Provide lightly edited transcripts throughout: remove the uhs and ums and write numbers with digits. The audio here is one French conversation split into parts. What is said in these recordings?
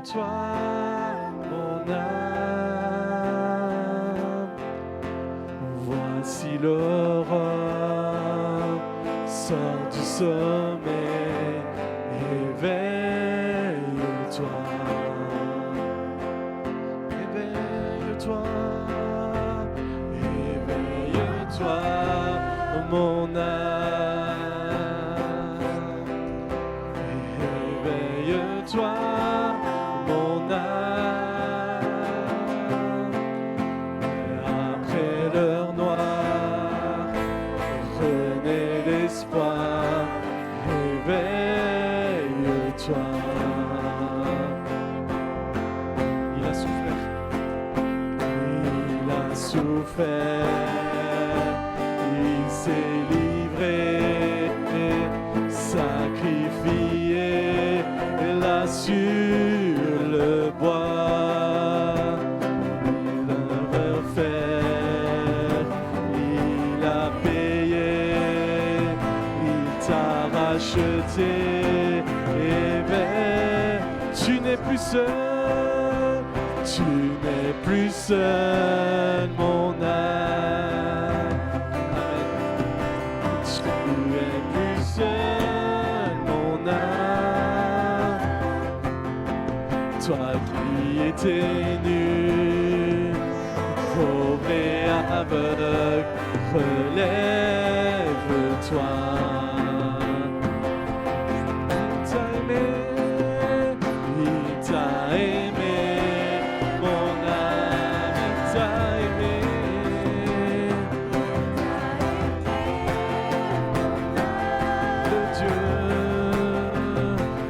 Éveille-toi, mon âme. Voici l'aurore sort du sommeil. Éveille-toi. Éveille-toi. Éveille-toi, mon âme. Éveille-toi, mon âme. Après l'heure noire, renaît l'espoir. Éveille-toi. Il a souffert. Il a souffert. Il s'est livré, sacrifié, là sur le bois. Il a refait, il a payé, il t'a racheté. Éveille, tu n'es plus seul, tu n'es plus seul, mon âme. Tu es plus seul, mon âme. Toi qui étais nu, pauvre et aveugle, relève-toi. Il t'a aimé, mon âme, il t'a aimé.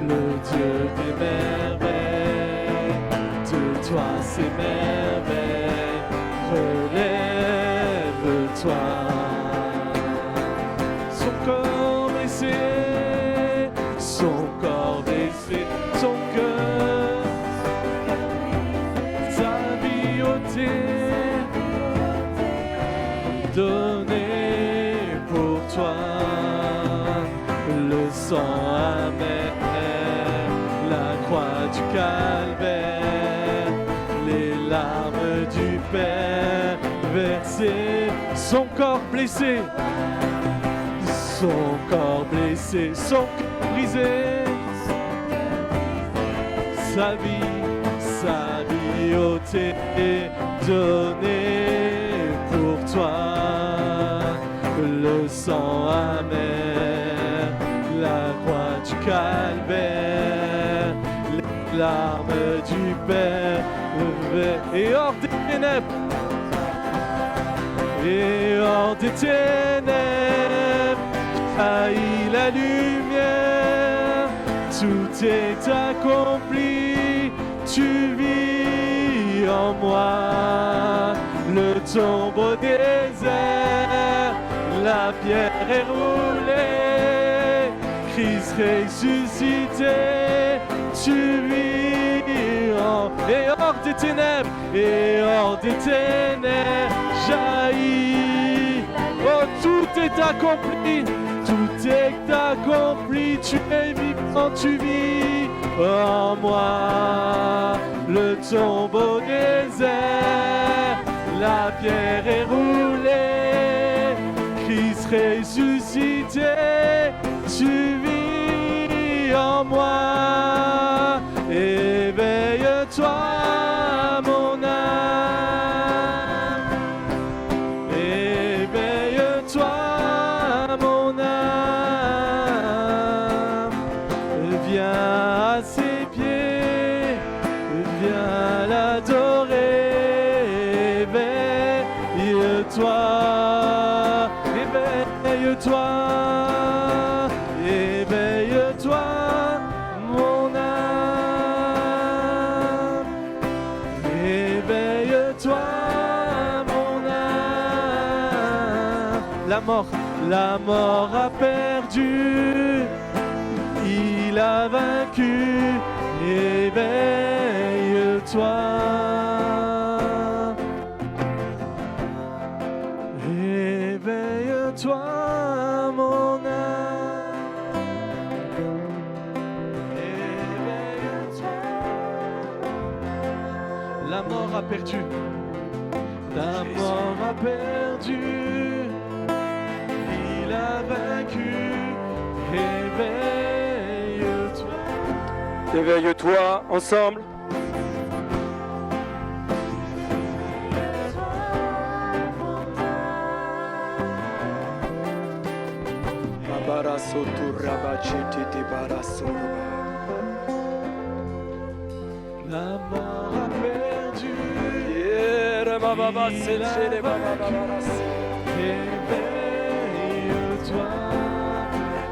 Le Dieu des merveilles, de toi ces merveilles, relève-toi. Son corps blessé, son corps blessé, son cœur, sa vie ôtée, donnée pour toi. Le sang amer, la croix du calvaire, les larmes du Père versées, son corps blessé, son corps blessé, son cœur brisé, sa vie ôtée et donnée pour toi. Le sang amer, la croix du calvaire, les larmes du Père, et hors des ténèbres, et hors des ténèbres, jaillit la lumière, tout est accompli, tu vis en moi, le tombeau désert, la pierre est roulée, Christ ressuscité, tu vis en... Et hors des ténèbres, jaillit. Oh, tout est accompli, tout est accompli, tu es vivant, tu vis en moi. Le tombeau désert, la pierre est roulée, Christ ressuscité, tu vis en moi. Éveille-toi, mon âme. Éveille-toi, mon âme. Viens à ses pieds, viens l'adorer. Éveille-toi, éveille-toi, éveille-toi, mon âme. Éveille-toi, mon âme. La mort a perdu, il a vaincu. Éveille-toi. Éveille-toi, mon âme. Éveille-toi. La mort a perdu. La mort a perdu. Il a vaincu. Éveille-toi. Éveille-toi ensemble. La mort a perdu. Éveille-toi.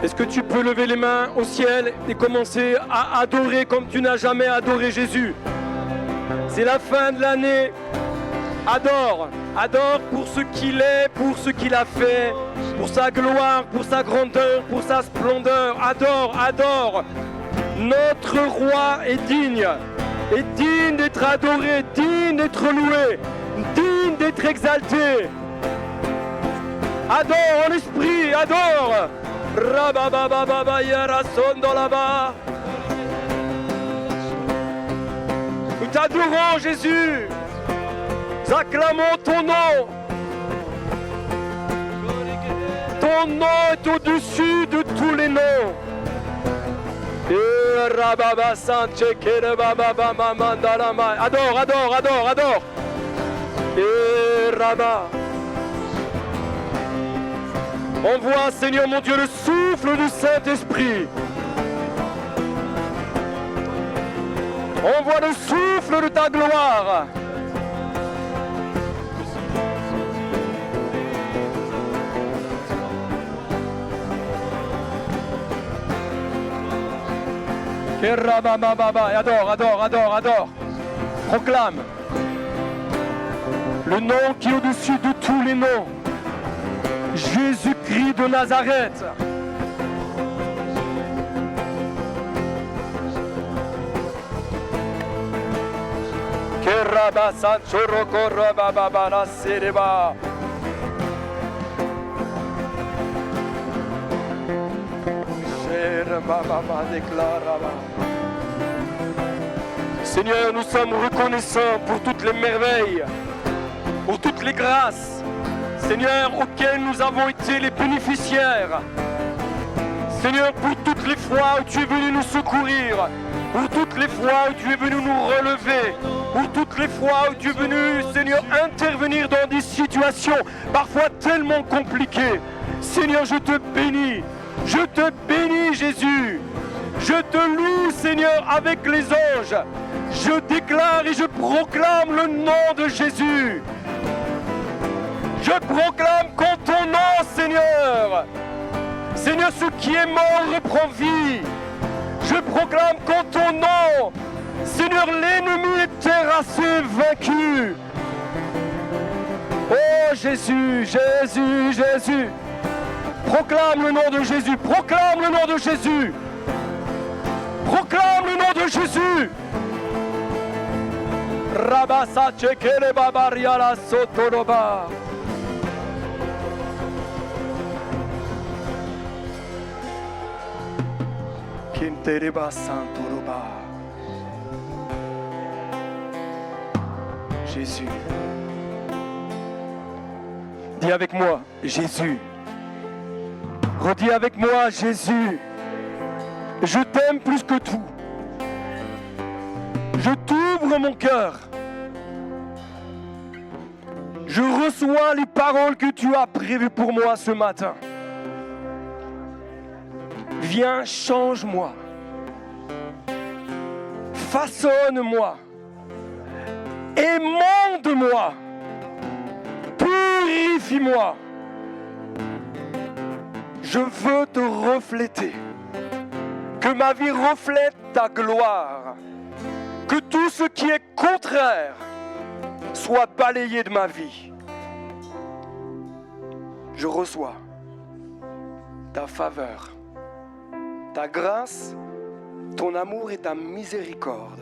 Est-ce que tu peux lever les mains au ciel et commencer à adorer comme tu n'as jamais adoré Jésus? C'est la fin de l'année. Adore, adore pour ce qu'il est, pour ce qu'il a fait, pour sa gloire, pour sa grandeur, pour sa splendeur. Adore, adore. Notre roi est digne d'être adoré, digne d'être loué, digne d'être exalté. Adore en esprit, adore. Rababababa yarasondo là-bas. Nous t'adorons Jésus. Nous acclamons ton nom. Ton nom est au-dessus de tous les noms. Adore, adore, adore, adore. Envoie, Seigneur mon Dieu, le souffle du Saint-Esprit. Envoie le souffle de ta gloire. Adore, adore, adore, adore. Proclame le nom qui est au-dessus de tous les noms. Jésus-Christ de Nazareth. Seigneur, nous sommes reconnaissants pour toutes les merveilles, pour toutes les grâces, Seigneur, auxquelles nous avons été les bénéficiaires. Seigneur, pour toutes les fois où tu es venu nous secourir, pour toutes les fois où tu es venu nous relever, pour toutes les fois où tu es venu, Seigneur, intervenir dans des situations parfois tellement compliquées. Seigneur, je te bénis. Je te bénis, Jésus. Je te loue, Seigneur, avec les anges. Je déclare et je proclame le nom de Jésus. Je proclame qu'en ton nom, Seigneur, Seigneur, ce qui est mort reprend vie. Je proclame qu'en ton nom, Seigneur, l'ennemi est terrassé, vaincu. Oh Jésus, Jésus, Jésus. Proclame le nom de Jésus, proclame le nom de Jésus. Proclame le nom de Jésus. Rabasa chekele babariala sotoroba. Kintereba santoroba. Jésus. Dis avec moi, Jésus. Redis avec moi, Jésus. Je t'aime plus que tout. Je t'ouvre mon cœur. Je reçois les paroles que tu as prévues pour moi ce matin. Viens, change-moi. Façonne-moi. Émonde-moi. Purifie-moi. Je veux te refléter. Que ma vie reflète ta gloire. Que tout ce qui est contraire soit balayé de ma vie. Je reçois ta faveur, ta grâce, ton amour et ta miséricorde.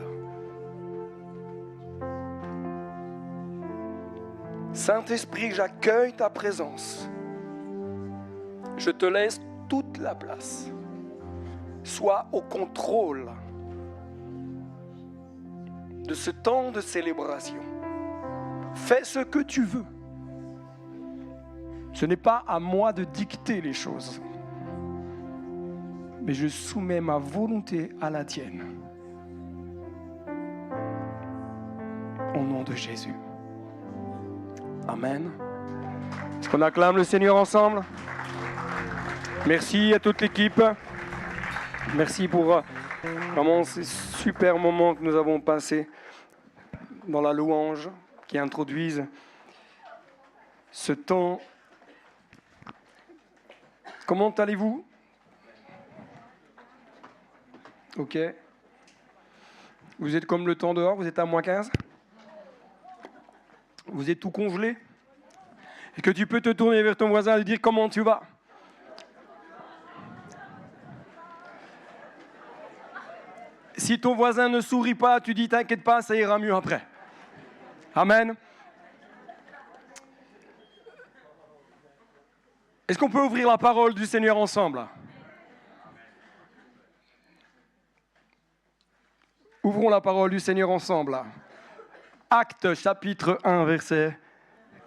Saint-Esprit, j'accueille ta présence. Je te laisse toute la place. Sois au contrôle de ce temps de célébration. Fais ce que tu veux. Ce n'est pas à moi de dicter les choses, mais je soumets ma volonté à la tienne. Au nom de Jésus. Amen. Est-ce qu'on acclame le Seigneur ensemble? Merci à toute l'équipe. Merci pour vraiment ces super moments que nous avons passés dans la louange qui introduisent ce temps. Comment allez-vous? Ok. Vous êtes comme le temps dehors, vous êtes à moins 15? Vous êtes tout congelé? Est-ce que tu peux te tourner vers ton voisin et lui dire comment tu vas? Si ton voisin ne sourit pas, tu dis t'inquiète pas, ça ira mieux après. Amen. Est-ce qu'on peut ouvrir la parole du Seigneur ensemble? Ouvrons la parole du Seigneur ensemble. Actes chapitre 1, verset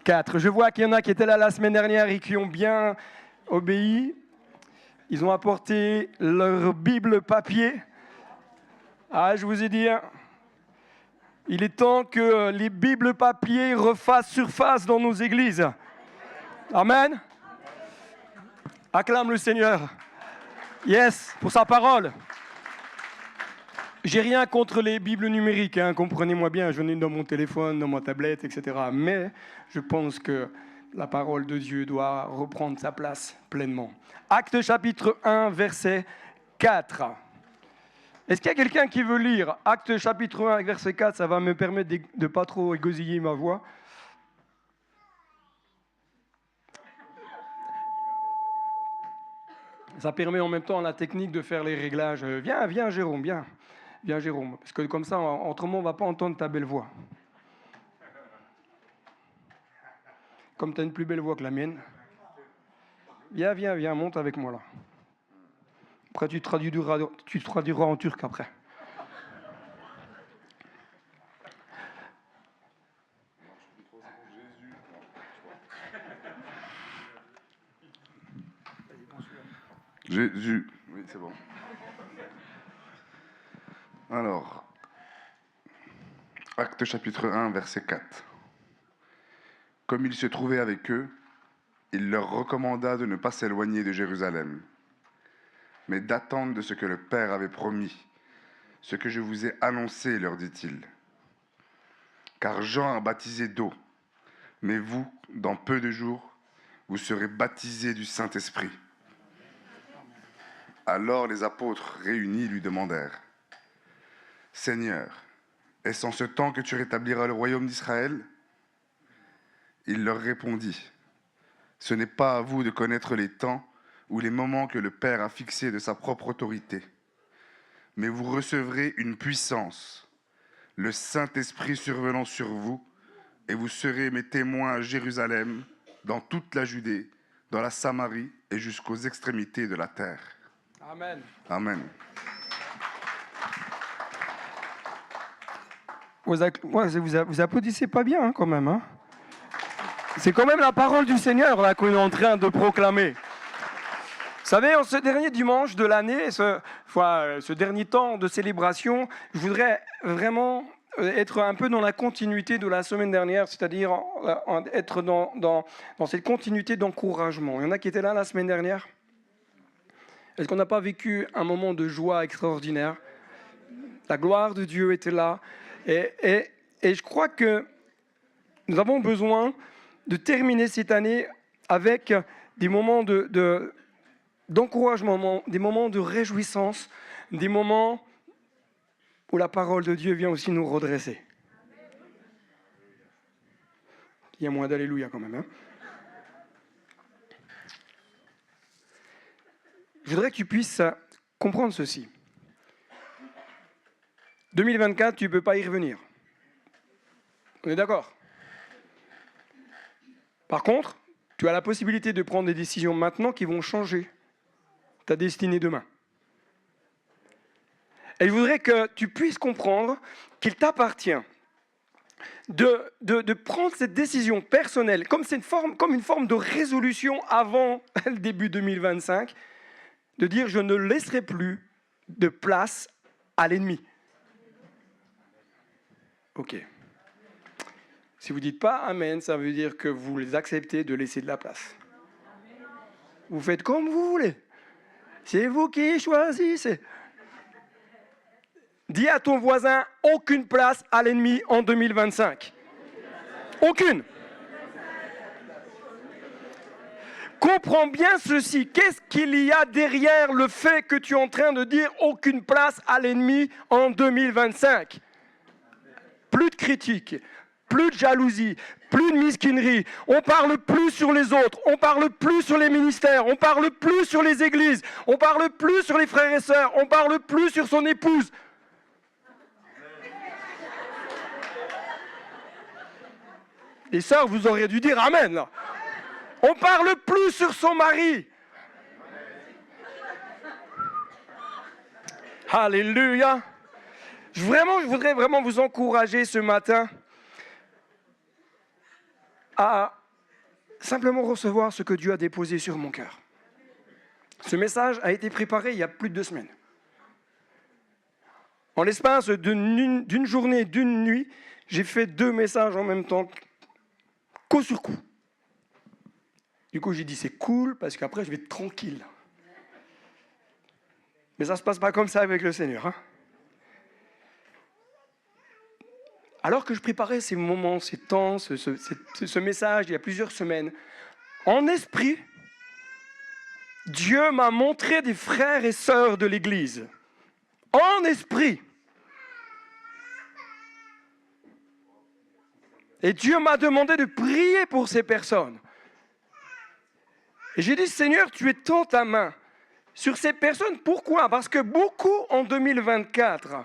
4. Je vois qu'il y en a qui étaient là la semaine dernière et qui ont bien obéi. Ils ont apporté leur Bible papier. Ah, je vous ai dit, il est temps que les Bibles papier refassent surface dans nos églises. Amen. Acclame le Seigneur. Yes, pour sa parole. J'ai rien contre les Bibles numériques, comprenez-moi bien, j'en ai une dans mon téléphone, dans ma tablette, etc. Mais je pense que la parole de Dieu doit reprendre sa place pleinement. Actes chapitre 1, verset 4. Est-ce qu'il y a quelqu'un qui veut lire Actes chapitre 1, verset 4? Ça va me permettre de ne pas trop égosiller ma voix. Ça permet en même temps à la technique de faire les réglages. Viens Jérôme, viens. Viens Jérôme, parce que comme ça, autrement, on ne va pas entendre ta belle voix. Comme tu as une plus belle voix que la mienne. Viens, monte avec moi là. Après, tu traduiras en turc après. Jésus, oui, c'est bon. Alors, Actes chapitre 1, verset 4. Comme il se trouvait avec eux, il leur recommanda de ne pas s'éloigner de Jérusalem, mais d'attendre de ce que le Père avait promis, ce que je vous ai annoncé, leur dit-il. Car Jean a baptisé d'eau, mais vous, dans peu de jours, vous serez baptisés du Saint-Esprit. Alors les apôtres réunis lui demandèrent: Seigneur, est-ce en ce temps que tu rétabliras le royaume d'Israël? Il leur répondit: Ce n'est pas à vous de connaître les temps ou les moments que le Père a fixés de sa propre autorité, mais vous recevrez une puissance, le Saint-Esprit survenant sur vous, et vous serez mes témoins à Jérusalem, dans toute la Judée, dans la Samarie et jusqu'aux extrémités de la terre. Amen. Amen. Vous applaudissez pas bien quand même. C'est quand même la parole du Seigneur là qu'on est en train de proclamer. Vous savez, en ce dernier dimanche de l'année, ce dernier temps de célébration, je voudrais vraiment être un peu dans la continuité de la semaine dernière, c'est-à-dire être dans cette continuité d'encouragement. Il y en a qui étaient là la semaine dernière? Est-ce qu'on n'a pas vécu un moment de joie extraordinaire? La gloire de Dieu était là. Et je crois que nous avons besoin de terminer cette année avec des moments d'encouragement, des moments de réjouissance, des moments où la parole de Dieu vient aussi nous redresser. Il y a moins d'alléluia quand même. Je voudrais que tu puisses comprendre ceci. 2024, tu ne peux pas y revenir. On est d'accord? Par contre, tu as la possibilité de prendre des décisions maintenant qui vont changer ta destinée demain. Et je voudrais que tu puisses comprendre qu'il t'appartient de prendre cette décision personnelle, comme une forme de résolution avant le début 2025, de dire je ne laisserai plus de place à l'ennemi. Ok. Si vous ne dites pas Amen, ça veut dire que vous acceptez de laisser de la place. Vous faites comme vous voulez. C'est vous qui choisissez. Dis à ton voisin, aucune place à l'ennemi en 2025. Aucune. Comprends bien ceci. Qu'est-ce qu'il y a derrière le fait que tu es en train de dire aucune place à l'ennemi en 2025 ? Plus de critiques, plus de jalousie, plus de mesquinerie. On parle plus sur les autres, on parle plus sur les ministères, on parle plus sur les églises, on parle plus sur les frères et sœurs, on parle plus sur son épouse. Les sœurs, vous auriez dû dire Amen, là. On parle plus sur son mari. Alléluia. Je voudrais vraiment vous encourager ce matin à simplement recevoir ce que Dieu a déposé sur mon cœur. Ce message a été préparé il y a plus de 2 semaines. En l'espace d'une journée, d'une nuit, j'ai fait 2 messages en même temps, coup sur coup. Du coup, j'ai dit, c'est cool, parce qu'après, je vais être tranquille. Mais ça ne se passe pas comme ça avec le Seigneur. Hein. Alors que je préparais ces moments, ces temps, ce message, il y a plusieurs semaines, en esprit, Dieu m'a montré des frères et sœurs de l'Église. En esprit. Et Dieu m'a demandé de prier pour ces personnes. Et j'ai dit, Seigneur, tu étends ta main sur ces personnes. Pourquoi ? Parce que beaucoup en 2024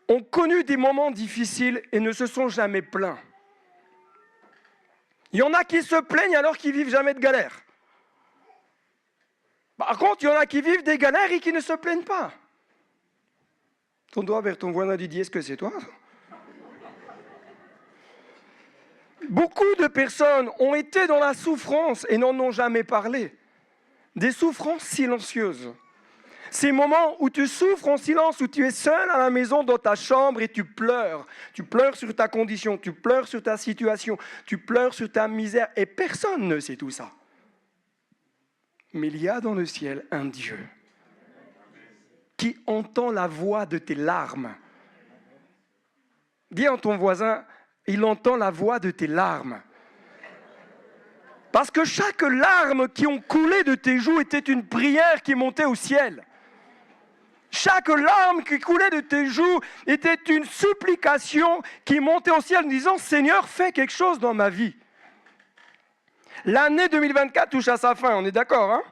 ont connu des moments difficiles et ne se sont jamais plaints. Il y en a qui se plaignent alors qu'ils vivent jamais de galère. Par contre, il y en a qui vivent des galères et qui ne se plaignent pas. Ton doigt vers ton voisin dit, est-ce que c'est toi ? Beaucoup de personnes ont été dans la souffrance et n'en ont jamais parlé. Des souffrances silencieuses. Ces moments où tu souffres en silence, où tu es seul à la maison dans ta chambre et tu pleures. Tu pleures sur ta condition, tu pleures sur ta situation, tu pleures sur ta misère et personne ne sait tout ça. Mais il y a dans le ciel un Dieu qui entend la voix de tes larmes. Dis à ton voisin, il entend la voix de tes larmes. Parce que chaque larme qui ont coulé de tes joues était une prière qui montait au ciel. Chaque larme qui coulait de tes joues était une supplication qui montait au ciel en disant « Seigneur, fais quelque chose dans ma vie ». L'année 2024 touche à sa fin, on est d'accord, hein ?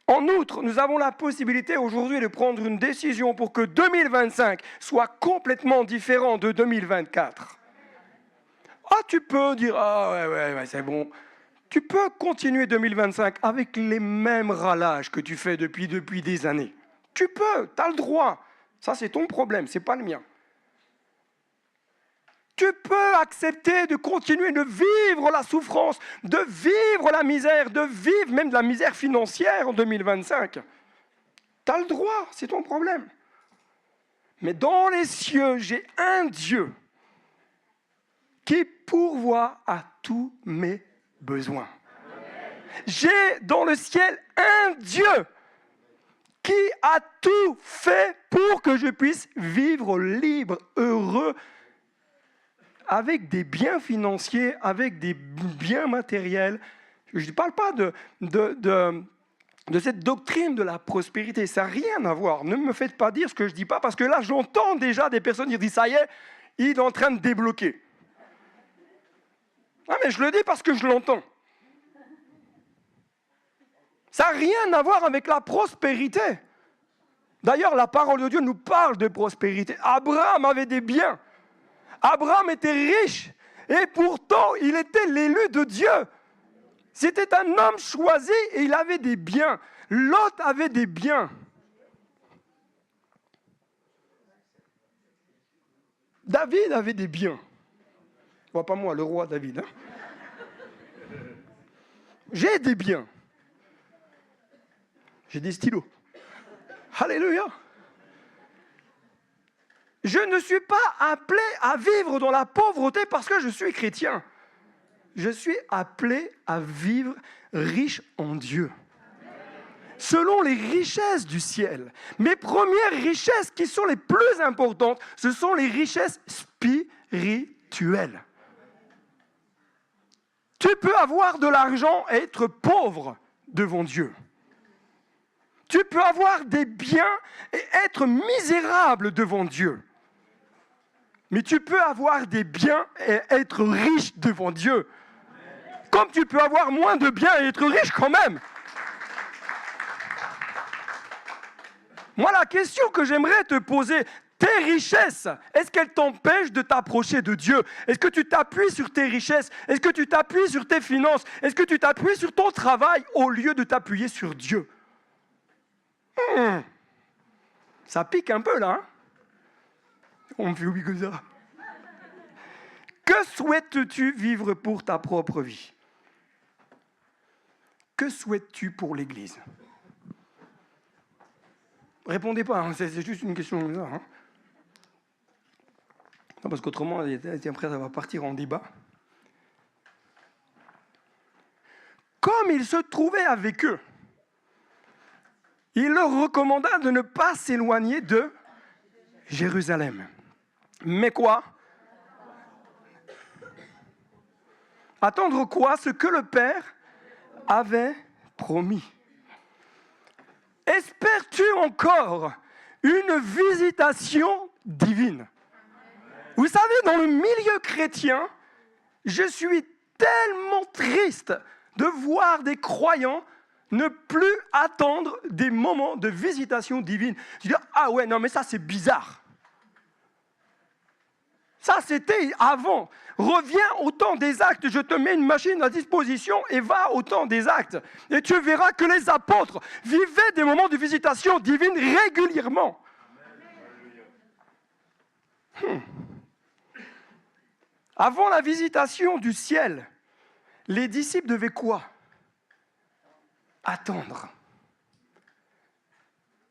En outre, nous avons la possibilité aujourd'hui de prendre une décision pour que 2025 soit complètement différent de 2024. Ah, tu peux dire, ah ouais, c'est bon. Tu peux continuer 2025 avec les mêmes râlages que tu fais depuis des années. Tu peux, tu as le droit. Ça, c'est ton problème, ce n'est pas le mien. Tu peux accepter de continuer de vivre la souffrance, de vivre la misère, de vivre même de la misère financière en 2025. Tu as le droit, c'est ton problème. Mais dans les cieux, j'ai un Dieu qui pourvoit à tous mes besoins. J'ai dans le ciel un Dieu qui a tout fait pour que je puisse vivre libre, heureux, avec des biens financiers, avec des biens matériels. Je ne parle pas de cette doctrine de la prospérité. Ça n'a rien à voir. Ne me faites pas dire ce que je ne dis pas, parce que là, j'entends déjà des personnes qui disent « ça y est, il est en train de débloquer ». Ah, mais je le dis parce que je l'entends. Ça n'a rien à voir avec la prospérité. D'ailleurs, la parole de Dieu nous parle de prospérité. Abraham avait des biens. Abraham était riche et pourtant il était l'élu de Dieu. C'était un homme choisi et il avait des biens. Lot avait des biens. David avait des biens. Pas moi, le roi David. J'ai des biens. J'ai des stylos. Alléluia. Je ne suis pas appelé à vivre dans la pauvreté parce que je suis chrétien. Je suis appelé à vivre riche en Dieu. Selon les richesses du ciel. Mes premières richesses qui sont les plus importantes, ce sont les richesses spirituelles. Tu peux avoir de l'argent et être pauvre devant Dieu. Tu peux avoir des biens et être misérable devant Dieu. Mais tu peux avoir des biens et être riche devant Dieu. Comme tu peux avoir moins de biens et être riche quand même. Moi, la question que j'aimerais te poser, tes richesses, est-ce qu'elles t'empêchent de t'approcher de Dieu? Est-ce que tu t'appuies sur tes richesses? Est-ce que tu t'appuies sur tes finances? Est-ce que tu t'appuies sur ton travail au lieu de t'appuyer sur Dieu? Ça pique un peu là, hein? On me fait oublier que ça. Que souhaites-tu vivre pour ta propre vie? Que souhaites-tu pour l'Église? Répondez pas, hein, c'est juste une question comme ça. Hein. Non, parce qu'autrement, après, ça va partir en débat. Comme il se trouvait avec eux, il leur recommanda de ne pas s'éloigner de Jérusalem. Mais quoi? Attendre quoi? Ce que le Père avait promis. Espères-tu encore une visitation divine? Vous savez, dans le milieu chrétien, je suis tellement triste de voir des croyants ne plus attendre des moments de visitation divine. Je dis, ah ouais, non mais ça c'est bizarre. Ça c'était avant. Reviens au temps des actes, je te mets une machine à disposition et va au temps des actes. Et tu verras que les apôtres vivaient des moments de visitation divine régulièrement. Avant la visitation du ciel, les disciples devaient quoi? Attendre.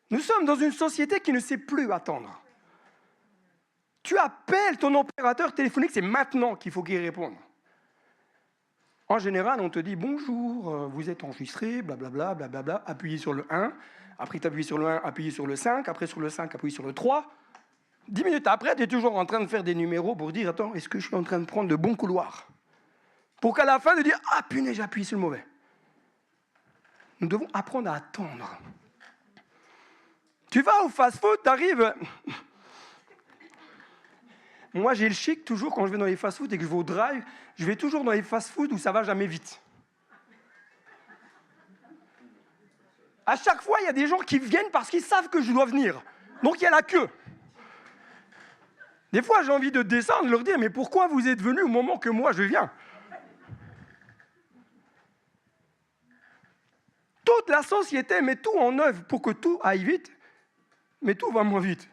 Nous sommes dans une société qui ne sait plus attendre. Tu appelles ton opérateur téléphonique, c'est maintenant qu'il faut qu'il réponde. En général, on te dit « Bonjour, vous êtes enregistré, blablabla, blablabla, appuyez sur le 1. » Après, tu appuies sur le 1, appuyez sur le 5. Après, sur le 5, appuyez sur le 3. 10 minutes après, tu es toujours en train de faire des numéros pour dire « Attends, est-ce que je suis en train de prendre le bon couloir ?» Pour qu'à la fin, tu dises « Ah, punaise, j'ai appuyé sur le mauvais. » Nous devons apprendre à attendre. Tu vas au fast-food, tu arrives... Moi, j'ai le chic, toujours, quand je vais dans les fast-food et que je vais au drive, je vais toujours dans les fast-food où ça va jamais vite. À chaque fois, il y a des gens qui viennent parce qu'ils savent que je dois venir. Donc, il y a la queue. Des fois, j'ai envie de descendre et leur dire, mais pourquoi vous êtes venus au moment que moi, je viens? Toute la société met tout en œuvre pour que tout aille vite, mais tout va moins vite.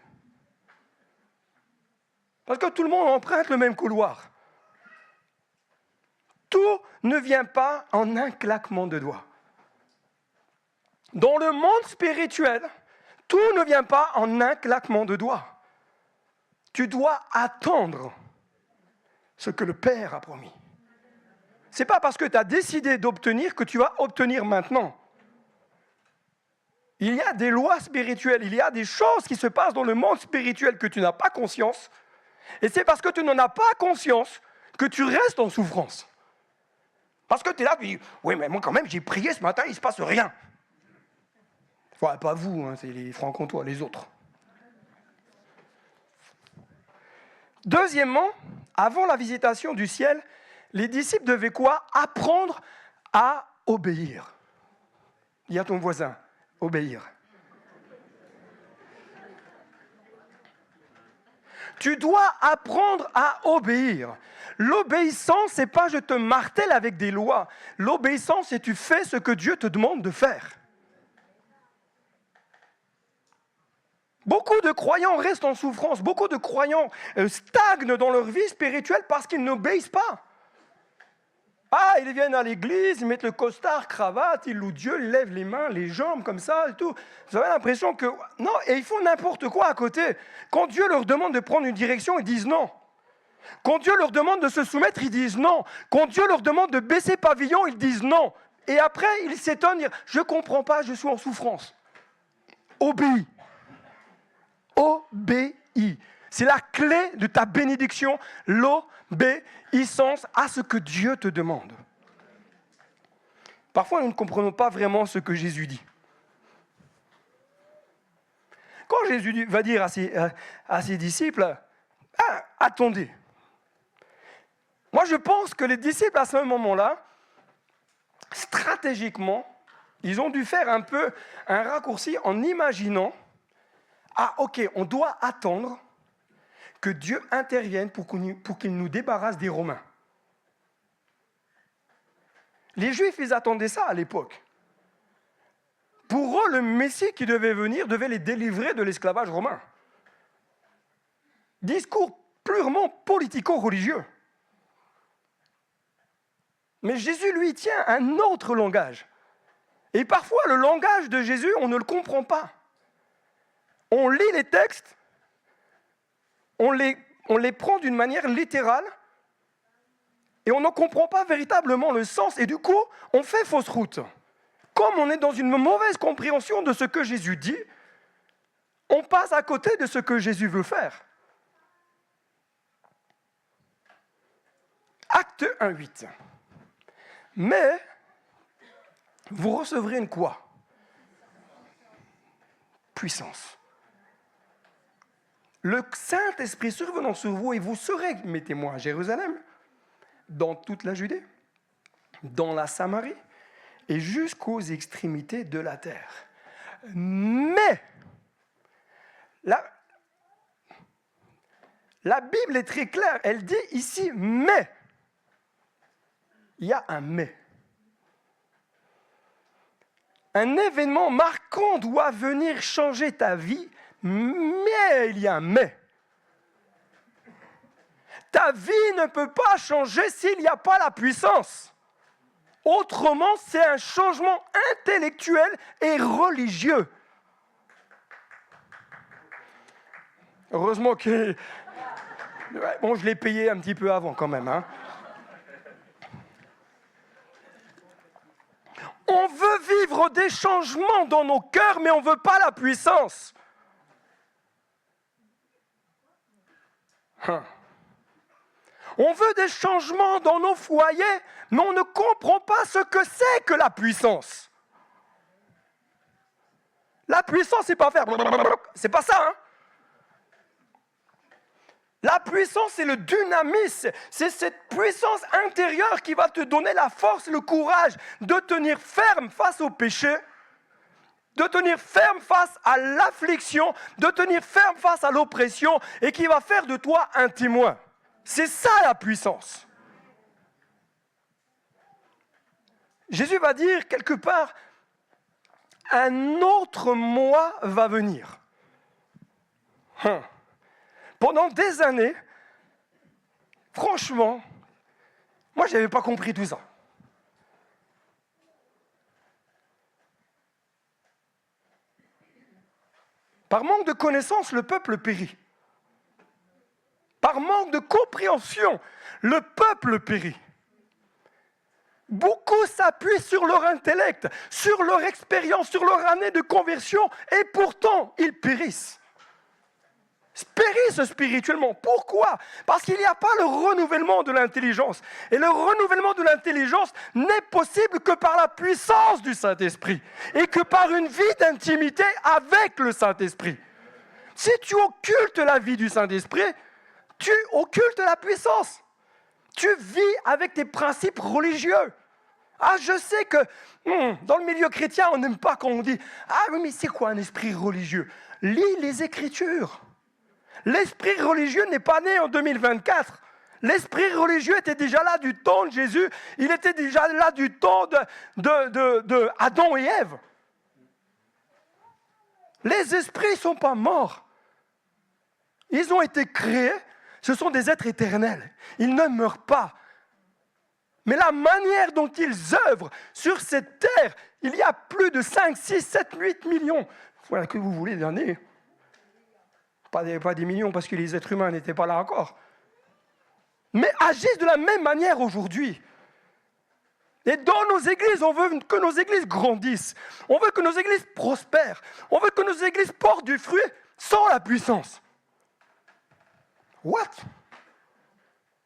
Parce que tout le monde emprunte le même couloir. Tout ne vient pas en un claquement de doigts. Dans le monde spirituel, tout ne vient pas en un claquement de doigts. Tu dois attendre ce que le Père a promis. Ce n'est pas parce que tu as décidé d'obtenir que tu vas obtenir maintenant. Il y a des lois spirituelles, il y a des choses qui se passent dans le monde spirituel que tu n'as pas conscience. Et c'est parce que tu n'en as pas conscience que tu restes en souffrance. Parce que tu es là, tu dis, oui, mais moi quand même, j'ai prié ce matin, il ne se passe rien. Enfin, pas vous, hein, c'est les francs-comtois, les autres. Deuxièmement, avant la visitation du ciel, les disciples devaient quoi? Apprendre à obéir. Dis à ton voisin, obéir. Tu dois apprendre à obéir. L'obéissance, c'est pas je te martèle avec des lois. L'obéissance, c'est tu fais ce que Dieu te demande de faire. Beaucoup de croyants restent en souffrance. Beaucoup de croyants stagnent dans leur vie spirituelle parce qu'ils n'obéissent pas. Ah, ils viennent à l'église, ils mettent le costard, cravate, ils louent Dieu, ils lèvent les mains, les jambes comme ça et tout. Vous avez l'impression que... Non, et ils font n'importe quoi à côté. Quand Dieu leur demande de prendre une direction, ils disent non. Quand Dieu leur demande de se soumettre, ils disent non. Quand Dieu leur demande de baisser pavillon, ils disent non. Et après, ils s'étonnent, ils disent, je ne comprends pas, je suis en souffrance. Obéis. Obéis. C'est la clé de ta bénédiction, l'obéissance à ce que Dieu te demande. Parfois, nous ne comprenons pas vraiment ce que Jésus dit. Quand Jésus va dire à ses disciples, ah, attendez. Moi, je pense que les disciples, à ce moment-là, stratégiquement, ils ont dû faire un peu un raccourci en imaginant, ah ok, on doit attendre que Dieu intervienne pour qu'il nous débarrasse des Romains. Les Juifs, ils attendaient ça à l'époque. Pour eux, le Messie qui devait venir devait les délivrer de l'esclavage romain. Discours purement politico-religieux. Mais Jésus, lui, tient un autre langage. Et parfois, le langage de Jésus, on ne le comprend pas. On lit les textes, on les prend d'une manière littérale, et on ne comprend pas véritablement le sens, et du coup, on fait fausse route. Comme on est dans une mauvaise compréhension de ce que Jésus dit, on passe à côté de ce que Jésus veut faire. Acte 1:8. Mais vous recevrez une quoi? Puissance. Le Saint-Esprit survenant sur vous, et vous serez mes témoins à Jérusalem, dans toute la Judée, dans la Samarie, et jusqu'aux extrémités de la terre. Mais, la Bible est très claire, elle dit ici « mais ». Il y a un « mais ». Un événement marquant doit venir changer ta vie, mais il y a un « mais ». Ta vie ne peut pas changer s'il n'y a pas la puissance. Autrement, c'est un changement intellectuel et religieux. Heureusement que... Bon, je l'ai payé un petit peu avant quand même. Hein. On veut vivre des changements dans nos cœurs, mais on ne veut pas la puissance. On veut des changements dans nos foyers, mais on ne comprend pas ce que c'est que la puissance. La puissance, c'est pas faire... C'est pas ça, hein. La puissance, c'est le dynamisme. C'est cette puissance intérieure qui va te donner la force, le courage de tenir ferme face au péché, de tenir ferme face à l'affliction, de tenir ferme face à l'oppression et qui va faire de toi un témoin. C'est ça la puissance. Jésus va dire quelque part, un autre moi va venir. Pendant des années, franchement, moi je n'avais pas compris tout ça. Par manque de connaissance, le peuple périt. Par manque de compréhension, le peuple périt. Beaucoup s'appuient sur leur intellect, sur leur expérience, sur leur année de conversion, et pourtant, ils périssent. Périssent spirituellement. Pourquoi? Parce qu'il n'y a pas le renouvellement de l'intelligence. Et le renouvellement de l'intelligence n'est possible que par la puissance du Saint-Esprit et que par une vie d'intimité avec le Saint-Esprit. Si tu occultes la vie du Saint-Esprit, tu occultes la puissance. Tu vis avec tes principes religieux. Ah, je sais que dans le milieu chrétien, on n'aime pas quand on dit « Ah oui, mais c'est quoi un esprit religieux ?» Lis les Écritures. L'esprit religieux n'est pas né en 2024. L'esprit religieux était déjà là du temps de Jésus. Il était déjà là du temps de Adam et Ève. Les esprits ne sont pas morts. Ils ont été créés, ce sont des êtres éternels. Ils ne meurent pas. Mais la manière dont ils œuvrent sur cette terre, il y a plus de 5, 6, 7, 8 millions. Voilà que vous voulez d'années. Pas des millions parce que les êtres humains n'étaient pas là encore. Mais agissent de la même manière aujourd'hui. Et dans nos églises, on veut que nos églises grandissent. On veut que nos églises prospèrent. On veut que nos églises portent du fruit sans la puissance. What?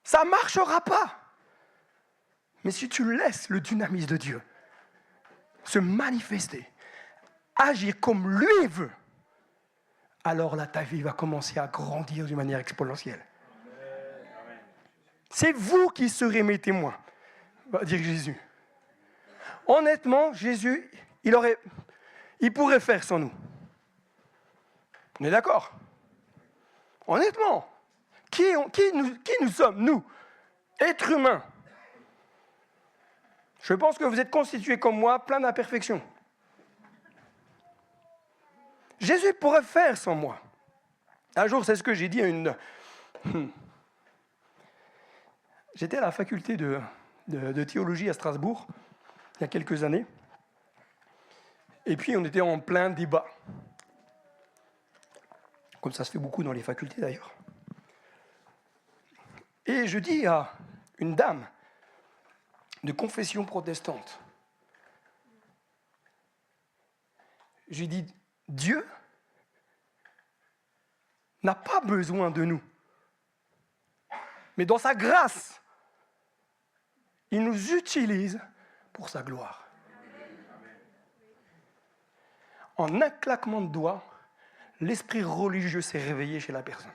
Ça ne marchera pas. Mais si tu laisses le dynamisme de Dieu se manifester, agir comme lui veut, alors là, ta vie va commencer à grandir d'une manière exponentielle. C'est vous qui serez mes témoins, va dire Jésus. Honnêtement, Jésus, il pourrait faire sans nous. On est d'accord? Honnêtement, qui nous sommes, nous, êtres humains? Je pense que vous êtes constitués comme moi, plein d'imperfections. Jésus pourrait faire sans moi. Un jour, c'est ce que j'ai dit à une... J'étais à la faculté de théologie à Strasbourg, il y a quelques années. Et puis, on était en plein débat. Comme ça se fait beaucoup dans les facultés, d'ailleurs. Et je dis à une dame de confession protestante, j'ai dit, Dieu n'a pas besoin de nous. Mais dans sa grâce, il nous utilise pour sa gloire. En un claquement de doigts, l'esprit religieux s'est réveillé chez la personne.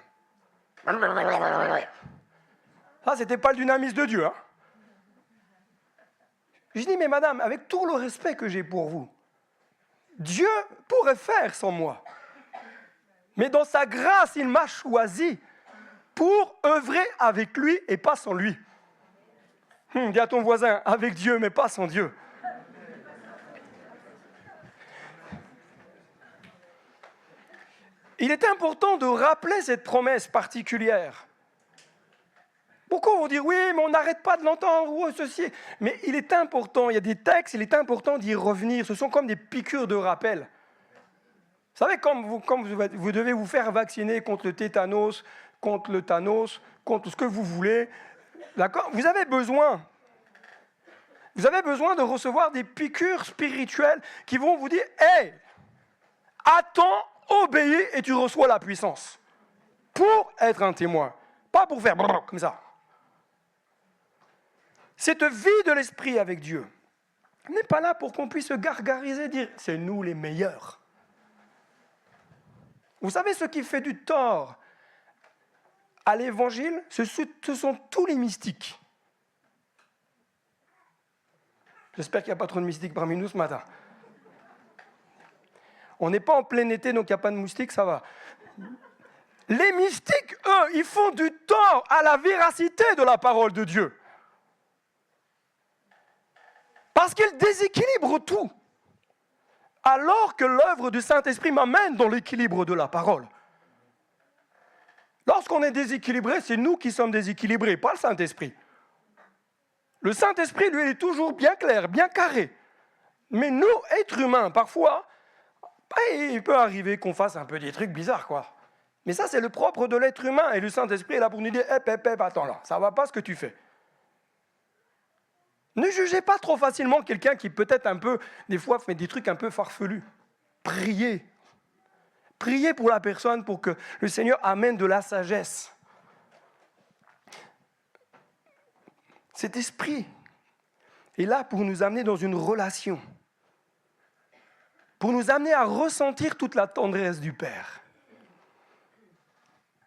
Ça, c'était pas le dynamisme de Dieu. Hein. Je dis, mais madame, avec tout le respect que j'ai pour vous, Dieu pourrait faire sans moi. Mais dans sa grâce, il m'a choisi pour œuvrer avec lui et pas sans lui. Dis à ton voisin, avec Dieu, mais pas sans Dieu. Il est important de rappeler cette promesse particulière. Beaucoup vont dire, oui, mais on n'arrête pas de l'entendre, ou ceci. Mais il est important, il y a des textes, il est important d'y revenir. Ce sont comme des piqûres de rappel. Vous savez, comme vous devez vous faire vacciner contre le tétanos, contre le thanos, contre ce que vous voulez, d'accord ? Vous avez besoin de recevoir des piqûres spirituelles qui vont vous dire, hey, attends, obéis et tu reçois la puissance. Pour être un témoin, pas pour faire comme ça. Cette vie de l'esprit avec Dieu n'est pas là pour qu'on puisse se gargariser et dire « c'est nous les meilleurs ». Vous savez ce qui fait du tort à l'évangile, ce sont tous les mystiques. J'espère qu'il n'y a pas trop de mystiques parmi nous ce matin. On n'est pas en plein été, donc il n'y a pas de moustiques, ça va. Les mystiques, eux, ils font du tort à la véracité de la parole de Dieu. Parce qu'ils déséquilibrent tout. Alors que l'œuvre du Saint-Esprit m'amène dans l'équilibre de la parole. Lorsqu'on est déséquilibré, c'est nous qui sommes déséquilibrés, pas le Saint-Esprit. Le Saint-Esprit, lui, il est toujours bien clair, bien carré. Mais nous, êtres humains, parfois, il peut arriver qu'on fasse un peu des trucs bizarres, quoi. Mais ça, c'est le propre de l'être humain. Et le Saint-Esprit est là pour nous dire, attends là, ça ne va pas ce que tu fais. Ne jugez pas trop facilement quelqu'un qui peut-être un peu, des fois, fait des trucs un peu farfelus. Priez. Priez pour la personne pour que le Seigneur amène de la sagesse. Cet esprit est là pour nous amener dans une relation. Pour nous amener à ressentir toute la tendresse du Père.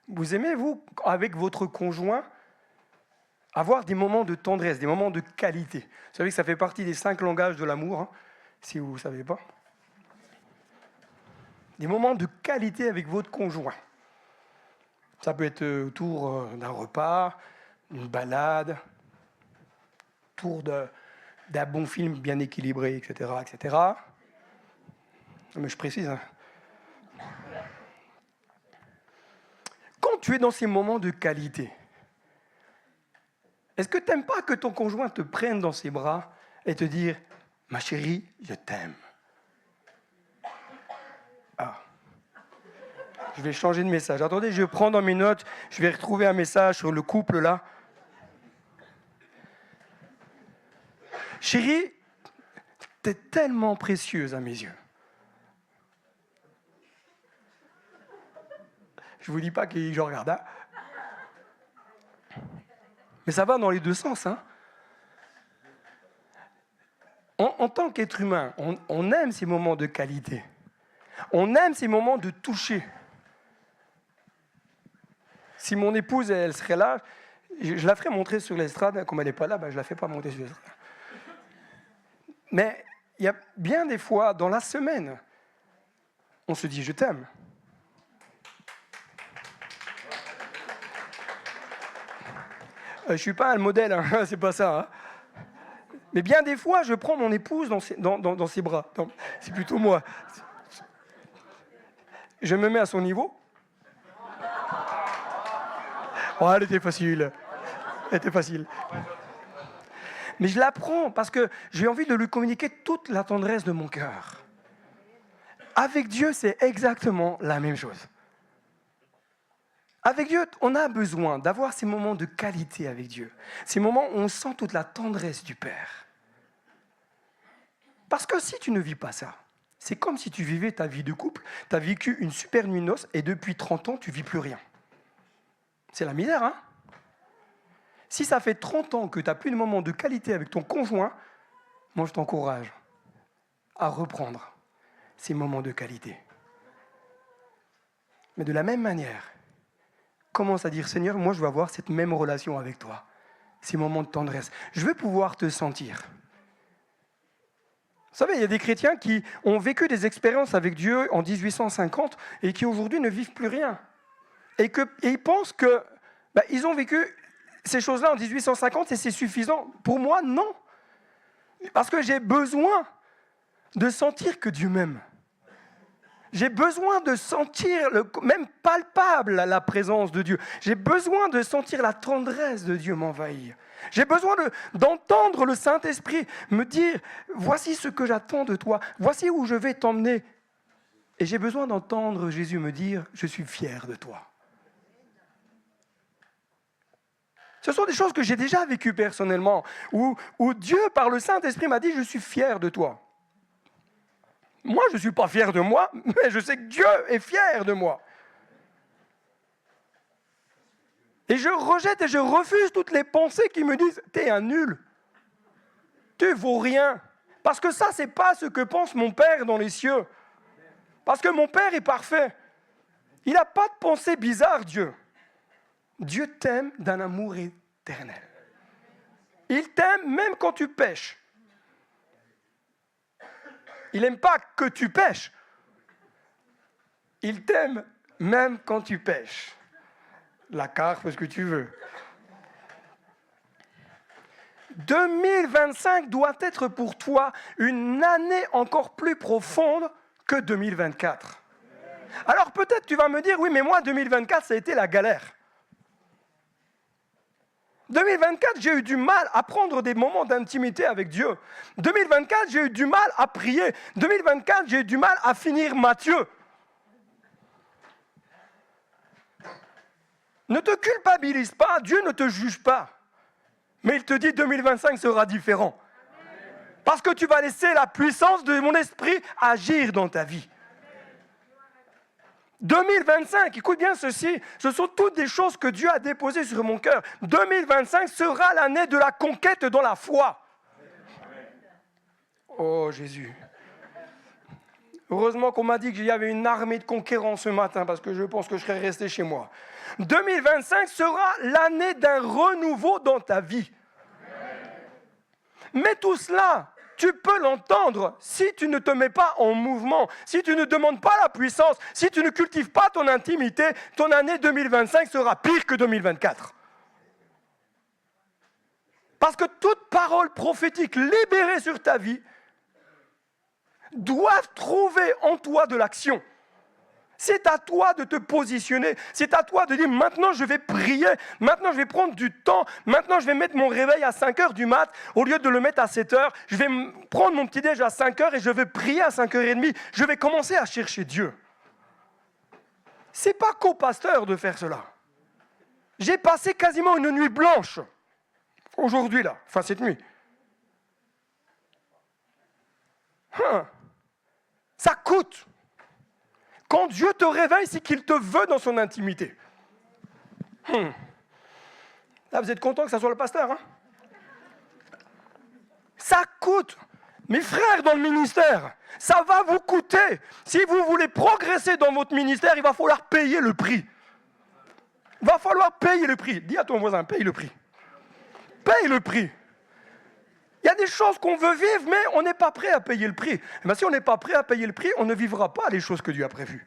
Vous aimez, vous, avec votre conjoint, avoir des moments de tendresse, des moments de qualité. Vous savez que ça fait partie des 5 langages de l'amour, hein, si vous ne savez pas. Des moments de qualité avec votre conjoint. Ça peut être autour d'un repas, une balade, autour d'un bon film bien équilibré, etc., etc. Mais je précise, hein. tu es dans ces moments de qualité, est-ce que tu n'aimes pas que ton conjoint te prenne dans ses bras et te dire « Ma chérie, je t'aime ». Ah. Je vais changer de message. Attendez, je prends dans mes notes, je vais retrouver un message sur le couple là. Chérie, t'es tellement précieuse à mes yeux. Je ne vous dis pas que je regarde. Hein. Mais ça va dans les deux sens. Hein. En tant qu'être humain, on aime ces moments de qualité. On aime ces moments de toucher. Si mon épouse, elle serait là, je la ferais montrer sur l'estrade. Comme elle n'est pas là, je ne la fais pas monter sur l'estrade. Mais il y a bien des fois, dans la semaine, on se dit « je t'aime ». Je ne suis pas un modèle, hein, c'est pas ça. Hein. Mais bien des fois, je prends mon épouse dans ses bras. Non, c'est plutôt moi. Je me mets à son niveau. Oh, elle était facile. Elle était facile. Mais je la prends parce que j'ai envie de lui communiquer toute la tendresse de mon cœur. Avec Dieu, c'est exactement la même chose. Avec Dieu, on a besoin d'avoir ces moments de qualité avec Dieu. Ces moments où on sent toute la tendresse du Père. Parce que si tu ne vis pas ça, c'est comme si tu vivais ta vie de couple, tu as vécu une super nuit de noces et depuis 30 ans, tu ne vis plus rien. C'est la misère, hein? Si ça fait 30 ans que tu n'as plus de moments de qualité avec ton conjoint, moi je t'encourage à reprendre ces moments de qualité. Mais de la même manière, commence à dire, Seigneur, moi je veux avoir cette même relation avec toi, ces moments de tendresse. Je veux pouvoir te sentir. Vous savez, il y a des chrétiens qui ont vécu des expériences avec Dieu en 1850 et qui aujourd'hui ne vivent plus rien. Et ils pensent que ils ont vécu ces choses-là en 1850 et c'est suffisant. Pour moi, non. Parce que j'ai besoin de sentir que Dieu m'aime. J'ai besoin de sentir, même palpable, la présence de Dieu. J'ai besoin de sentir la tendresse de Dieu m'envahir. J'ai besoin d'entendre le Saint-Esprit me dire, voici ce que j'attends de toi, voici où je vais t'emmener. Et j'ai besoin d'entendre Jésus me dire, je suis fier de toi. Ce sont des choses que j'ai déjà vécues personnellement, où Dieu, par le Saint-Esprit, m'a dit, je suis fier de toi. Moi, je ne suis pas fier de moi, mais je sais que Dieu est fier de moi. Et je rejette et je refuse toutes les pensées qui me disent « t'es un nul, tu vaux rien ». Parce que ça, ce n'est pas ce que pense mon Père dans les cieux. Parce que mon Père est parfait. Il n'a pas de pensée bizarre, Dieu. Dieu t'aime d'un amour éternel. Il t'aime même quand tu pêches. Il n'aime pas que tu pêches. Il t'aime même quand tu pêches. La carpe, ce que tu veux. 2025 doit être pour toi une année encore plus profonde que 2024. Alors peut-être tu vas me dire, oui, mais moi, 2024, ça a été la galère. 2024, j'ai eu du mal à prendre des moments d'intimité avec Dieu. 2024, j'ai eu du mal à prier. 2024, j'ai eu du mal à finir Matthieu. Ne te culpabilise pas, Dieu ne te juge pas. Mais il te dit 2025 sera différent. Parce que tu vas laisser la puissance de mon esprit agir dans ta vie. 2025, écoute bien ceci, ce sont toutes des choses que Dieu a déposées sur mon cœur. 2025 sera l'année de la conquête dans la foi. Oh Jésus. Heureusement qu'on m'a dit qu'il y avait une armée de conquérants ce matin, parce que je pense que je serais resté chez moi. 2025 sera l'année d'un renouveau dans ta vie. Mais tout cela, tu peux l'entendre si tu ne te mets pas en mouvement, si tu ne demandes pas la puissance, si tu ne cultives pas ton intimité, ton année 2025 sera pire que 2024. Parce que toute parole prophétique libérée sur ta vie doit trouver en toi de l'action. C'est à toi de te positionner. C'est à toi de dire, maintenant je vais prier. Maintenant je vais prendre du temps. Maintenant je vais mettre mon réveil à 5 heures du mat. Au lieu de le mettre à 7 heures, je vais prendre mon petit déj à 5 heures et je vais prier à 5h30. Je vais commencer à chercher Dieu. C'est pas qu'au pasteur de faire cela. J'ai passé quasiment une nuit blanche. Aujourd'hui là, enfin cette nuit. Ça coûte. Quand Dieu te réveille, c'est qu'il te veut dans son intimité. Là, vous êtes content que ça soit le pasteur, hein? Ça coûte. Mes frères dans le ministère, ça va vous coûter. Si vous voulez progresser dans votre ministère, il va falloir payer le prix. Il va falloir payer le prix. Dis à ton voisin, paye le prix. Paye le prix. Il y a des choses qu'on veut vivre, mais on n'est pas prêt à payer le prix. Mais si on n'est pas prêt à payer le prix, on ne vivra pas les choses que Dieu a prévues.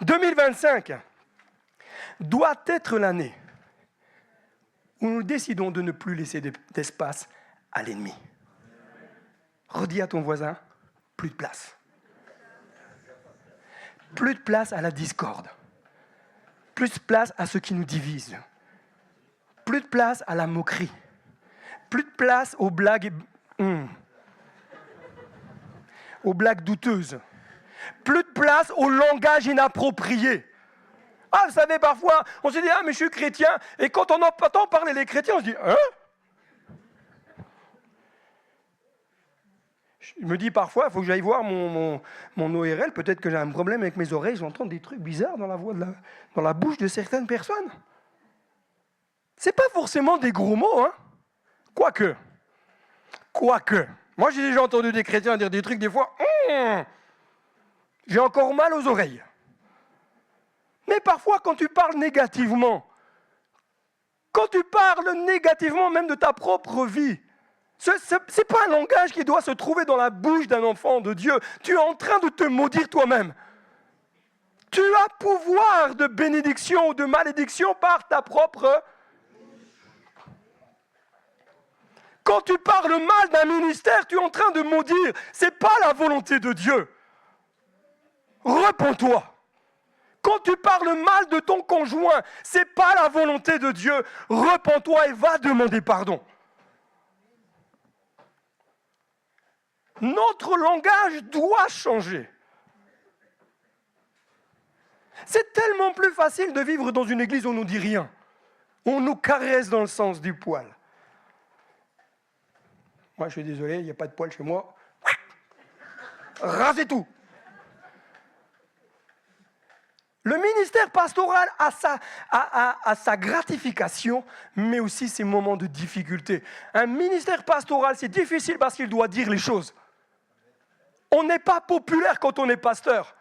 2025 doit être l'année où nous décidons de ne plus laisser d'espace à l'ennemi. Redis à ton voisin, plus de place. Plus de place à la discorde. Plus de place à ce qui nous divise. Plus de place à la moquerie. Plus de place aux blagues, aux blagues douteuses. Plus de place au langage inapproprié. Ah, vous savez, parfois, on se dit, ah, mais je suis chrétien. Et quand on entend parler les chrétiens, on se dit, hein? Je me dis parfois, il faut que j'aille voir mon ORL. Peut-être que j'ai un problème avec mes oreilles. J'entends des trucs bizarres dans la voix dans la bouche de certaines personnes. C'est pas forcément des gros mots, hein? Quoique. Moi, j'ai déjà entendu des chrétiens dire des trucs, des fois, j'ai encore mal aux oreilles. Mais parfois, quand tu parles négativement même de ta propre vie, ce n'est pas un langage qui doit se trouver dans la bouche d'un enfant de Dieu. Tu es en train de te maudire toi-même. Tu as pouvoir de bénédiction ou de malédiction par ta propre... Quand tu parles mal d'un ministère, tu es en train de maudire. Ce n'est pas la volonté de Dieu. Repens-toi. Quand tu parles mal de ton conjoint, ce n'est pas la volonté de Dieu. Repens-toi et va demander pardon. Notre langage doit changer. C'est tellement plus facile de vivre dans une église où on ne nous dit rien. On nous caresse dans le sens du poil. Moi, je suis désolé, il n'y a pas de poil chez moi. Rasez tout. Le ministère pastoral a sa gratification, mais aussi ses moments de difficulté. Un ministère pastoral, c'est difficile parce qu'il doit dire les choses. On n'est pas populaire quand on est pasteur.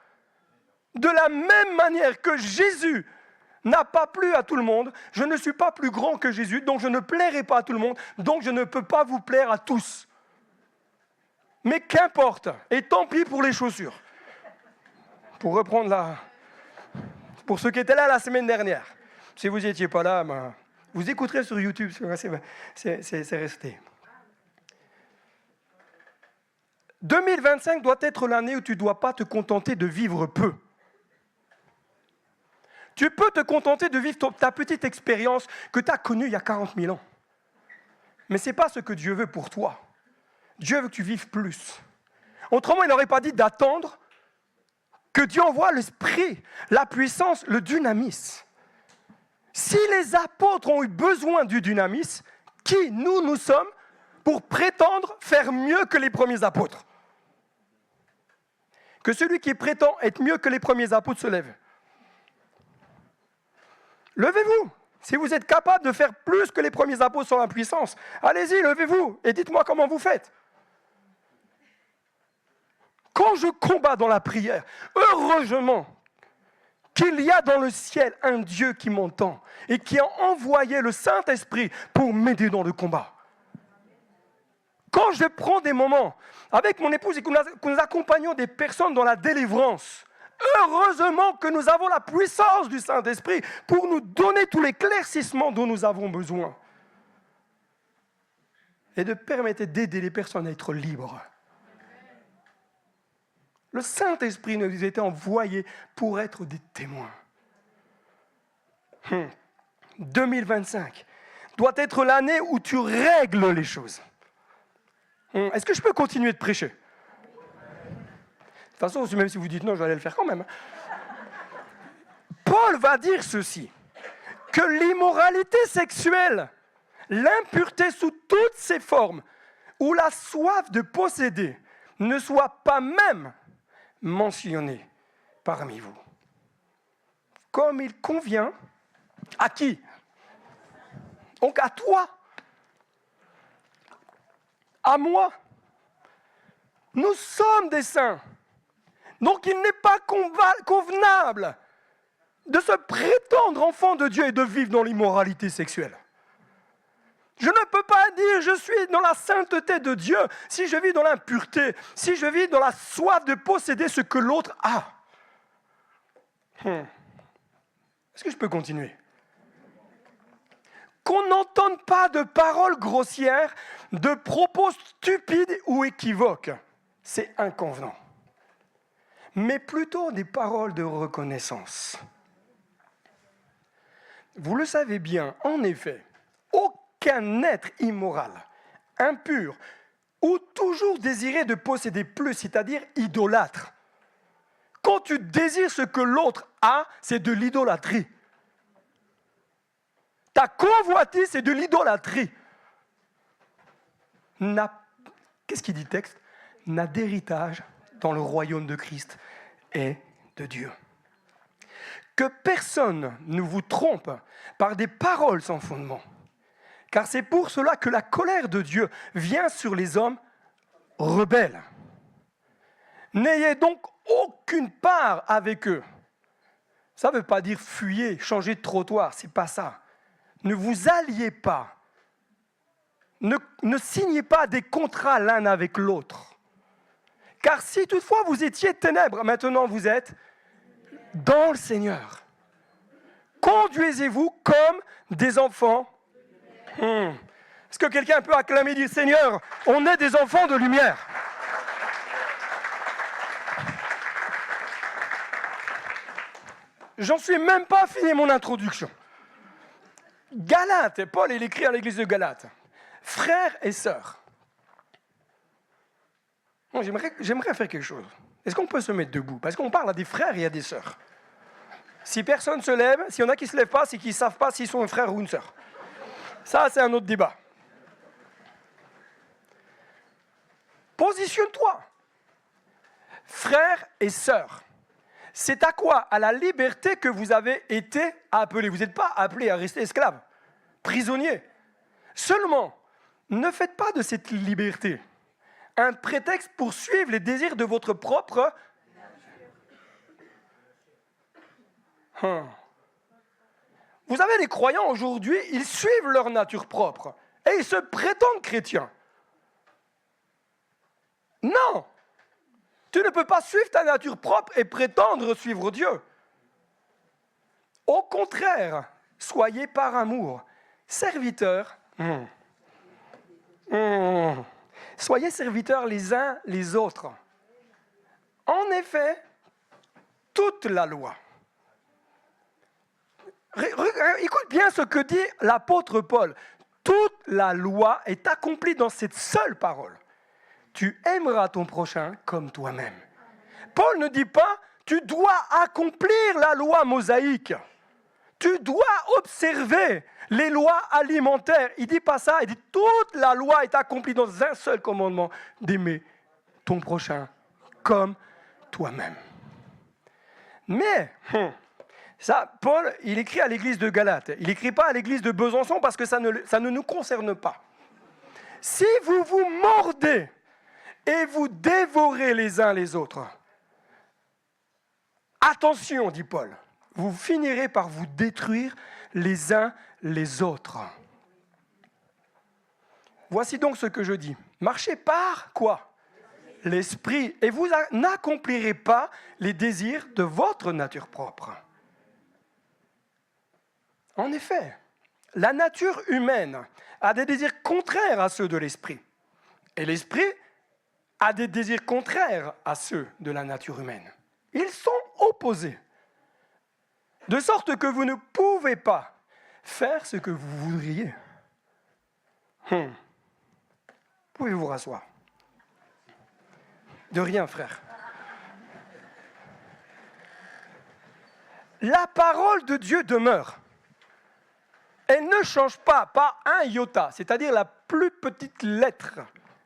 De la même manière que Jésus n'a pas plu à tout le monde, je ne suis pas plus grand que Jésus, donc je ne plairai pas à tout le monde, donc je ne peux pas vous plaire à tous. Mais qu'importe, et tant pis pour les chaussures. Pour reprendre pour ceux qui étaient là la semaine dernière. Si vous n'étiez pas là, vous écouterez sur YouTube, c'est resté. 2025 doit être l'année où tu ne dois pas te contenter de vivre peu. Tu peux te contenter de vivre ta petite expérience que tu as connue il y a 40 000 ans. Mais ce n'est pas ce que Dieu veut pour toi. Dieu veut que tu vives plus. Autrement, il n'aurait pas dit d'attendre que Dieu envoie l'esprit, la puissance, le dynamisme. Si les apôtres ont eu besoin du dynamisme, qui nous sommes pour prétendre faire mieux que les premiers apôtres? Que celui qui prétend être mieux que les premiers apôtres se lève. Levez-vous. Si vous êtes capable de faire plus que les premiers apôtres sans la puissance, allez-y, levez-vous et dites-moi comment vous faites. Quand je combats dans la prière, heureusement qu'il y a dans le ciel un Dieu qui m'entend et qui a envoyé le Saint-Esprit pour m'aider dans le combat. Quand je prends des moments avec mon épouse et que nous accompagnons des personnes dans la délivrance, heureusement que nous avons la puissance du Saint-Esprit pour nous donner tout l'éclaircissement dont nous avons besoin. Et de permettre d'aider les personnes à être libres. Le Saint-Esprit nous a été envoyé pour être des témoins. 2025 doit être l'année où tu règles les choses. Est-ce que je peux continuer de prêcher? De toute façon, même si vous dites non, je vais aller le faire quand même. Paul va dire ceci, que l'immoralité sexuelle, l'impureté sous toutes ses formes, ou la soif de posséder, ne soit pas même mentionnée parmi vous. Comme il convient, à qui? Donc à toi, à moi. Nous sommes des saints. Donc il n'est pas convenable de se prétendre enfant de Dieu et de vivre dans l'immoralité sexuelle. Je ne peux pas dire je suis dans la sainteté de Dieu si je vis dans l'impureté, si je vis dans la soif de posséder ce que l'autre a. Est-ce que je peux continuer? Qu'on n'entende pas de paroles grossières, de propos stupides ou équivoques, c'est inconvenant. Mais plutôt des paroles de reconnaissance. Vous le savez bien, en effet, aucun être immoral, impur, ou toujours désiré de posséder plus, c'est-à-dire idolâtre. Quand tu désires ce que l'autre a, c'est de l'idolâtrie. Ta convoitise, c'est de l'idolâtrie. Qu'est-ce qu'il dit le texte? N'a d'héritage dans le royaume de Christ et de Dieu. Que personne ne vous trompe par des paroles sans fondement, car c'est pour cela que la colère de Dieu vient sur les hommes rebelles. N'ayez donc aucune part avec eux. Ça ne veut pas dire fuyez, changez de trottoir, c'est pas ça. Ne vous alliez pas. Ne signez pas des contrats l'un avec l'autre. Car si toutefois vous étiez ténèbres, maintenant vous êtes dans le Seigneur. Conduisez-vous comme des enfants. Est-ce que quelqu'un peut acclamer et dire Seigneur, on est des enfants de lumière? J'en suis même pas fini mon introduction. Galates, Paul il écrit à l'église de Galates, frères et sœurs. Bon, j'aimerais faire quelque chose. Est-ce qu'on peut se mettre debout? Parce qu'on parle à des frères et à des sœurs. Si personne se lève, s'il y en a qui ne se lèvent pas, c'est qu'ils ne savent pas s'ils sont un frère ou une sœur. Ça, c'est un autre débat. Positionne-toi. Frères et sœurs. C'est à quoi? À la liberté que vous avez été appelés. Vous n'êtes pas appelés à rester esclaves, prisonniers. Seulement, ne faites pas de cette liberté un prétexte pour suivre les désirs de votre propre... Vous savez, les croyants aujourd'hui, ils suivent leur nature propre et ils se prétendent chrétiens. Non! Tu ne peux pas suivre ta nature propre et prétendre suivre Dieu. Au contraire, soyez par amour serviteurs. Soyez serviteurs les uns les autres. En effet, toute la loi. Écoute bien ce que dit l'apôtre Paul. Toute la loi est accomplie dans cette seule parole. Tu aimeras ton prochain comme toi-même. Paul ne dit pas, tu dois accomplir la loi mosaïque. Tu dois observer les lois alimentaires. Il ne dit pas ça, il dit toute la loi est accomplie dans un seul commandement, d'aimer ton prochain comme toi-même. Mais, ça, Paul, il écrit à l'église de Galates. Il n'écrit pas à l'église de Besançon parce que ça ne nous concerne pas. Si vous vous mordez et vous dévorez les uns les autres, attention, dit Paul, vous finirez par vous détruire les uns les autres. Voici donc ce que je dis. Marchez par quoi? L'esprit. Et vous n'accomplirez pas les désirs de votre nature propre. En effet, la nature humaine a des désirs contraires à ceux de l'esprit. Et l'esprit a des désirs contraires à ceux de la nature humaine. Ils sont opposés. De sorte que vous ne pouvez pas faire ce que vous voudriez. Pouvez-vous vous rasseoir? De rien, frère. La parole de Dieu demeure. Elle ne change pas un iota, c'est-à-dire la plus petite lettre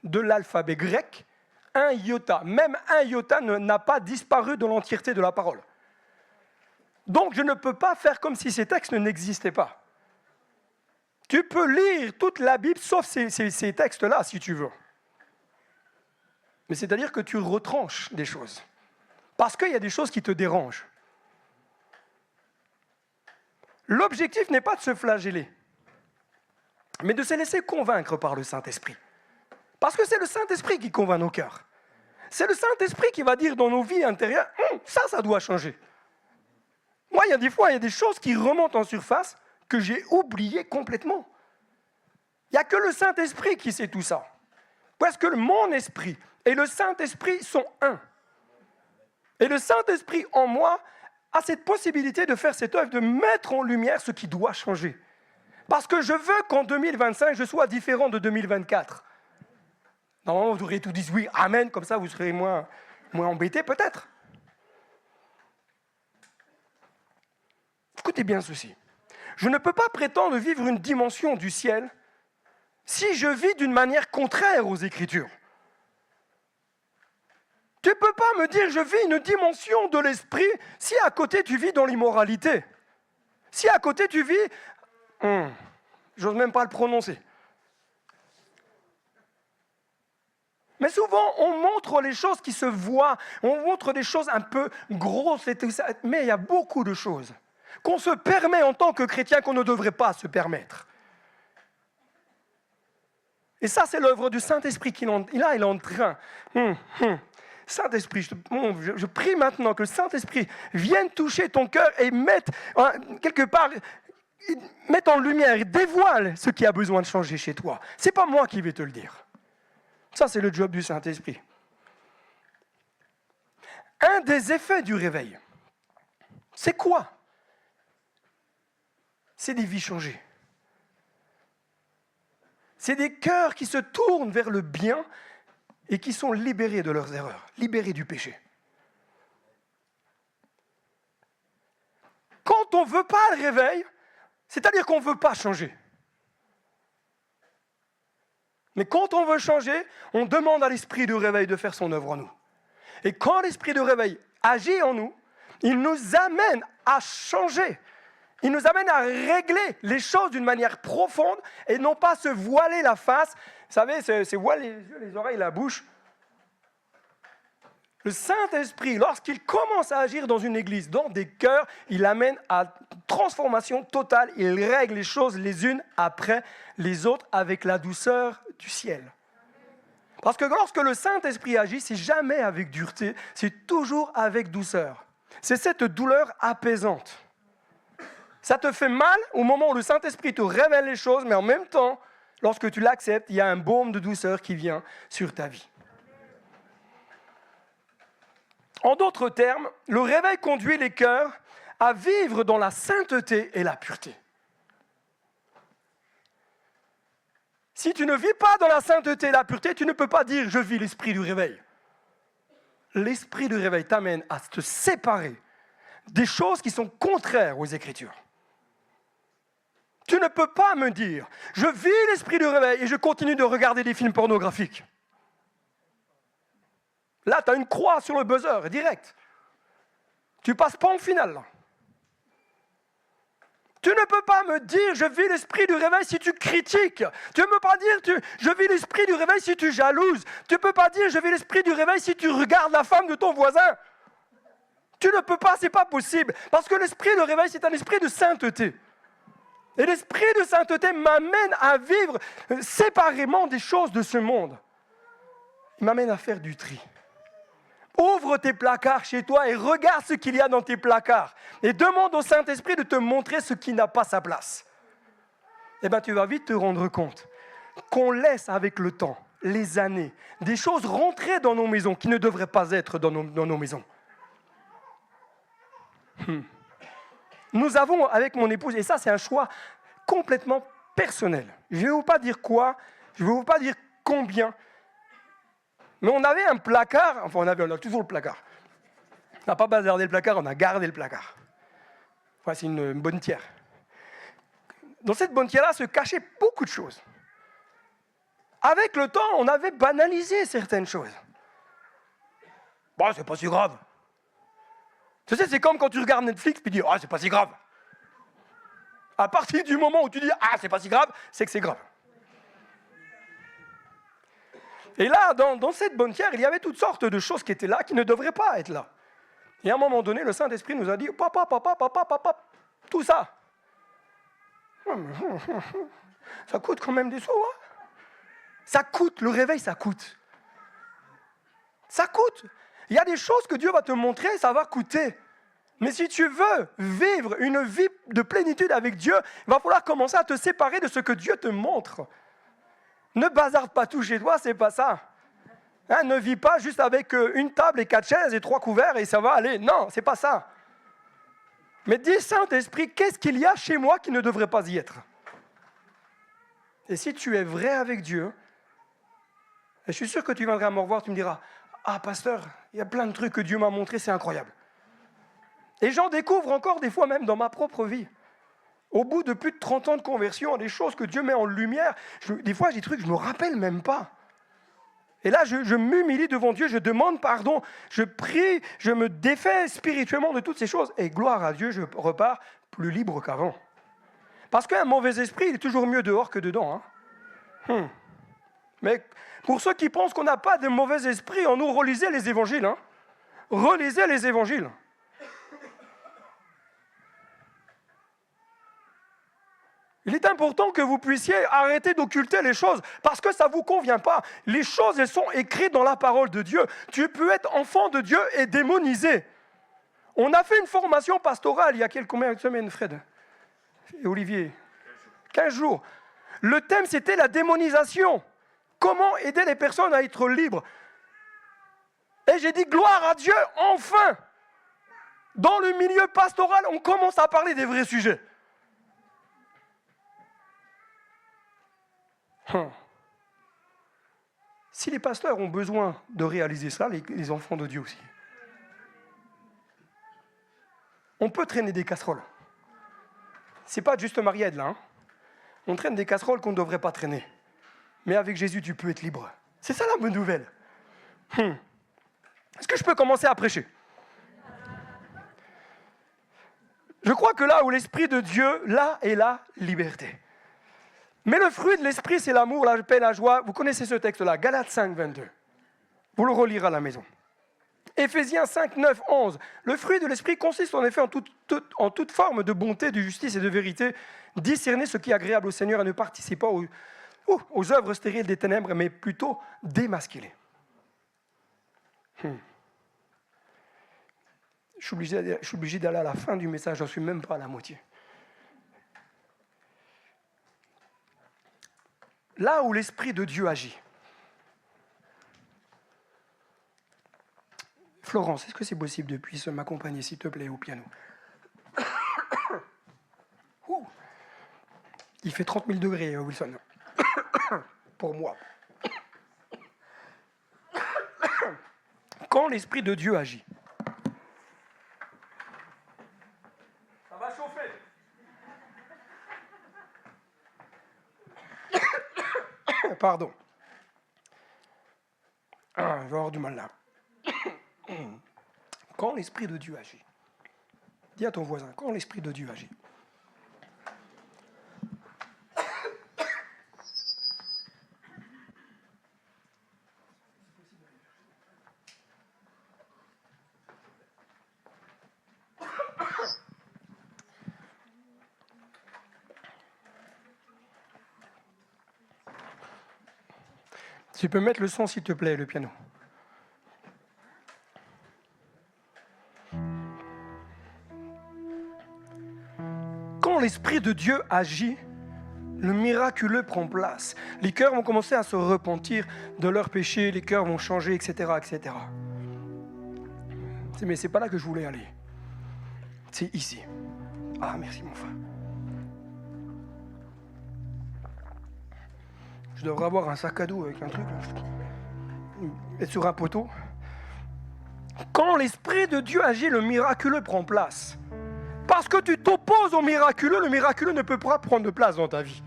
de l'alphabet grec, un iota. Même un iota n'a pas disparu de l'entièreté de la parole. Donc je ne peux pas faire comme si ces textes n'existaient pas. Tu peux lire toute la Bible sauf ces textes-là si tu veux. Mais c'est-à-dire que tu retranches des choses. Parce qu'il y a des choses qui te dérangent. L'objectif n'est pas de se flageller, mais de se laisser convaincre par le Saint-Esprit. Parce que c'est le Saint-Esprit qui convainc nos cœurs. C'est le Saint-Esprit qui va dire dans nos vies intérieures, ça doit changer. Moi, il y a des fois, il y a des choses qui remontent en surface que j'ai oubliées complètement. Il n'y a que le Saint-Esprit qui sait tout ça. Parce que mon esprit et le Saint-Esprit sont un. Et le Saint-Esprit en moi a cette possibilité de faire cette œuvre, de mettre en lumière ce qui doit changer. Parce que je veux qu'en 2025, je sois différent de 2024. Normalement, vous auriez tout dit oui, amen, comme ça vous serez moins embêtés peut-être. Écoutez bien ceci. Je ne peux pas prétendre vivre une dimension du ciel si je vis d'une manière contraire aux Écritures. Tu ne peux pas me dire je vis une dimension de l'esprit si à côté tu vis dans l'immoralité. Si à côté tu vis... j'ose même pas le prononcer. Mais souvent, on montre les choses qui se voient, on montre des choses un peu grosses, et tout ça, mais il y a beaucoup de choses qu'on se permet en tant que chrétien qu'on ne devrait pas se permettre. Et ça, c'est l'œuvre du Saint-Esprit qui il est en train... Saint-Esprit, je prie maintenant que le Saint-Esprit vienne toucher ton cœur et mette quelque part, mette en lumière et dévoile ce qui a besoin de changer chez toi. Ce n'est pas moi qui vais te le dire. Ça, c'est le job du Saint-Esprit. Un des effets du réveil, c'est quoi? C'est des vies changées. C'est des cœurs qui se tournent vers le bien et qui sont libérés de leurs erreurs, libérés du péché. Quand on ne veut pas le réveil, c'est-à-dire qu'on ne veut pas changer. Mais quand on veut changer, on demande à l'esprit de réveil de faire son œuvre en nous. Et quand l'esprit de réveil agit en nous, il nous amène à changer. Il nous amène à régler les choses d'une manière profonde et non pas se voiler la face. Vous savez, c'est voiler les yeux, les oreilles, la bouche. Le Saint-Esprit, lorsqu'il commence à agir dans une église, dans des cœurs, il amène à transformation totale. Il règle les choses les unes après les autres avec la douceur du ciel. Parce que lorsque le Saint-Esprit agit, c'est jamais avec dureté, c'est toujours avec douceur. C'est cette douleur apaisante. Ça te fait mal au moment où le Saint-Esprit te révèle les choses, mais en même temps, lorsque tu l'acceptes, il y a un baume de douceur qui vient sur ta vie. En d'autres termes, le réveil conduit les cœurs à vivre dans la sainteté et la pureté. Si tu ne vis pas dans la sainteté et la pureté, tu ne peux pas dire « je vis l'esprit du réveil ». L'esprit du réveil t'amène à te séparer des choses qui sont contraires aux Écritures. Tu ne peux pas me dire « je vis l'esprit du réveil et je continue de regarder des films pornographiques ». Là, tu as une croix sur le buzzer, direct. Tu ne passes pas en finale. Là. Tu ne peux pas me dire, je vis l'esprit du réveil si tu critiques. Tu ne peux pas dire, je vis l'esprit du réveil si tu jalouses. Tu ne peux pas dire, je vis l'esprit du réveil si tu regardes la femme de ton voisin. Tu ne peux pas, ce n'est pas possible. Parce que l'esprit de réveil, c'est un esprit de sainteté. Et l'esprit de sainteté m'amène à vivre séparément des choses de ce monde. Il m'amène à faire du tri. Ouvre tes placards chez toi et regarde ce qu'il y a dans tes placards. Et demande au Saint-Esprit de te montrer ce qui n'a pas sa place. Eh bien, tu vas vite te rendre compte qu'on laisse avec le temps les années, des choses rentraient dans nos maisons qui ne devraient pas être dans nos maisons. Nous avons, avec mon épouse, et ça c'est un choix complètement personnel. Je ne vais vous pas dire quoi, je ne vais vous pas dire combien, mais on avait un placard, enfin on a toujours le placard. On n'a pas bazardé le placard, on a gardé le placard. Enfin, c'est une bonnetière. Dans cette bonnetière-là se cachaient beaucoup de choses. Avec le temps, on avait banalisé certaines choses. Bon, c'est pas si grave. Tu sais, c'est comme quand tu regardes Netflix et tu dis « Ah, c'est pas si grave ». À partir du moment où tu dis « Ah, c'est pas si grave », c'est que c'est grave. Et là, dans cette bonnetière, il y avait toutes sortes de choses qui étaient là, qui ne devraient pas être là. Et à un moment donné, le Saint-Esprit nous a dit « Papa, tout ça. » Ça coûte quand même des sous, hein? Ça coûte, le réveil, ça coûte. Ça coûte. Il y a des choses que Dieu va te montrer, ça va coûter. Mais si tu veux vivre une vie de plénitude avec Dieu, il va falloir commencer à te séparer de ce que Dieu te montre. Ne bazarde pas tout chez toi, c'est pas ça. Hein, ne vis pas juste avec une table et 4 chaises et 3 couverts et ça va aller. Non, c'est pas ça. Mais dis, Saint-Esprit, qu'est-ce qu'il y a chez moi qui ne devrait pas y être? Et si tu es vrai avec Dieu, et je suis sûr que tu viendras me revoir, tu me diras, ah pasteur, il y a plein de trucs que Dieu m'a montrés, c'est incroyable. Et j'en découvre encore des fois même dans ma propre vie. Au bout de plus de 30 ans de conversion, des choses que Dieu met en lumière, des fois j'ai des trucs que je ne me rappelle même pas. Et là, je m'humilie devant Dieu, je demande pardon, je prie, je me défais spirituellement de toutes ces choses. Et gloire à Dieu, je repars plus libre qu'avant. Parce qu'un mauvais esprit, il est toujours mieux dehors que dedans. Hein. Mais pour ceux qui pensent qu'on n'a pas de mauvais esprit, on nous relisait les évangiles. Hein. Relisez les évangiles. Il est important que vous puissiez arrêter d'occulter les choses parce que ça ne vous convient pas. Les choses, elles sont écrites dans la parole de Dieu. Tu peux être enfant de Dieu et démonisé. On a fait une formation pastorale il y a combien de semaines, Fred et Olivier? 15 jours. Le thème, c'était la démonisation. Comment aider les personnes à être libres? Et j'ai dit, gloire à Dieu, enfin! Dans le milieu pastoral, on commence à parler des vrais sujets. Si les pasteurs ont besoin de réaliser ça, les enfants de Dieu aussi. On peut traîner des casseroles. C'est pas juste Mariette là. Hein. On traîne des casseroles qu'on ne devrait pas traîner. Mais avec Jésus, tu peux être libre. C'est ça la bonne nouvelle. Est-ce que je peux commencer à prêcher? Je crois que là où l'Esprit de Dieu, là est la liberté. Mais le fruit de l'Esprit, c'est l'amour, la paix, la joie. Vous connaissez ce texte-là, Galates 5, 22. Vous le relirez à la maison. Éphésiens 5, 9, 11. Le fruit de l'Esprit consiste en effet en toute forme de bonté, de justice et de vérité. Discerner ce qui est agréable au Seigneur et ne participer pas aux œuvres stériles des ténèbres, mais plutôt démasquer-les. Je suis obligé d'aller à la fin du message, je n'en suis même pas à la moitié. Là où l'Esprit de Dieu agit. Florence, est-ce que c'est possible de puisse m'accompagner, s'il te plaît, au piano? Il fait 30 000 degrés, Wilson. Pour moi. Quand l'Esprit de Dieu agit. Ça va chauffer. Pardon. Je vais avoir du mal là. Quand l'Esprit de Dieu agit. Dis à ton voisin, quand l'Esprit de Dieu agit. Tu peux mettre le son, s'il te plaît, le piano. Quand l'Esprit de Dieu agit, le miraculeux prend place. Les cœurs vont commencer à se repentir de leurs péchés, les cœurs vont changer, etc., etc. Mais c'est pas là que je voulais aller. C'est ici. Ah, merci mon frère. Je devrais avoir un sac à dos avec un truc là. Être sur un poteau. Quand l'Esprit de Dieu agit, le miraculeux prend place. Parce que tu t'opposes au miraculeux, le miraculeux ne peut pas prendre de place dans ta vie.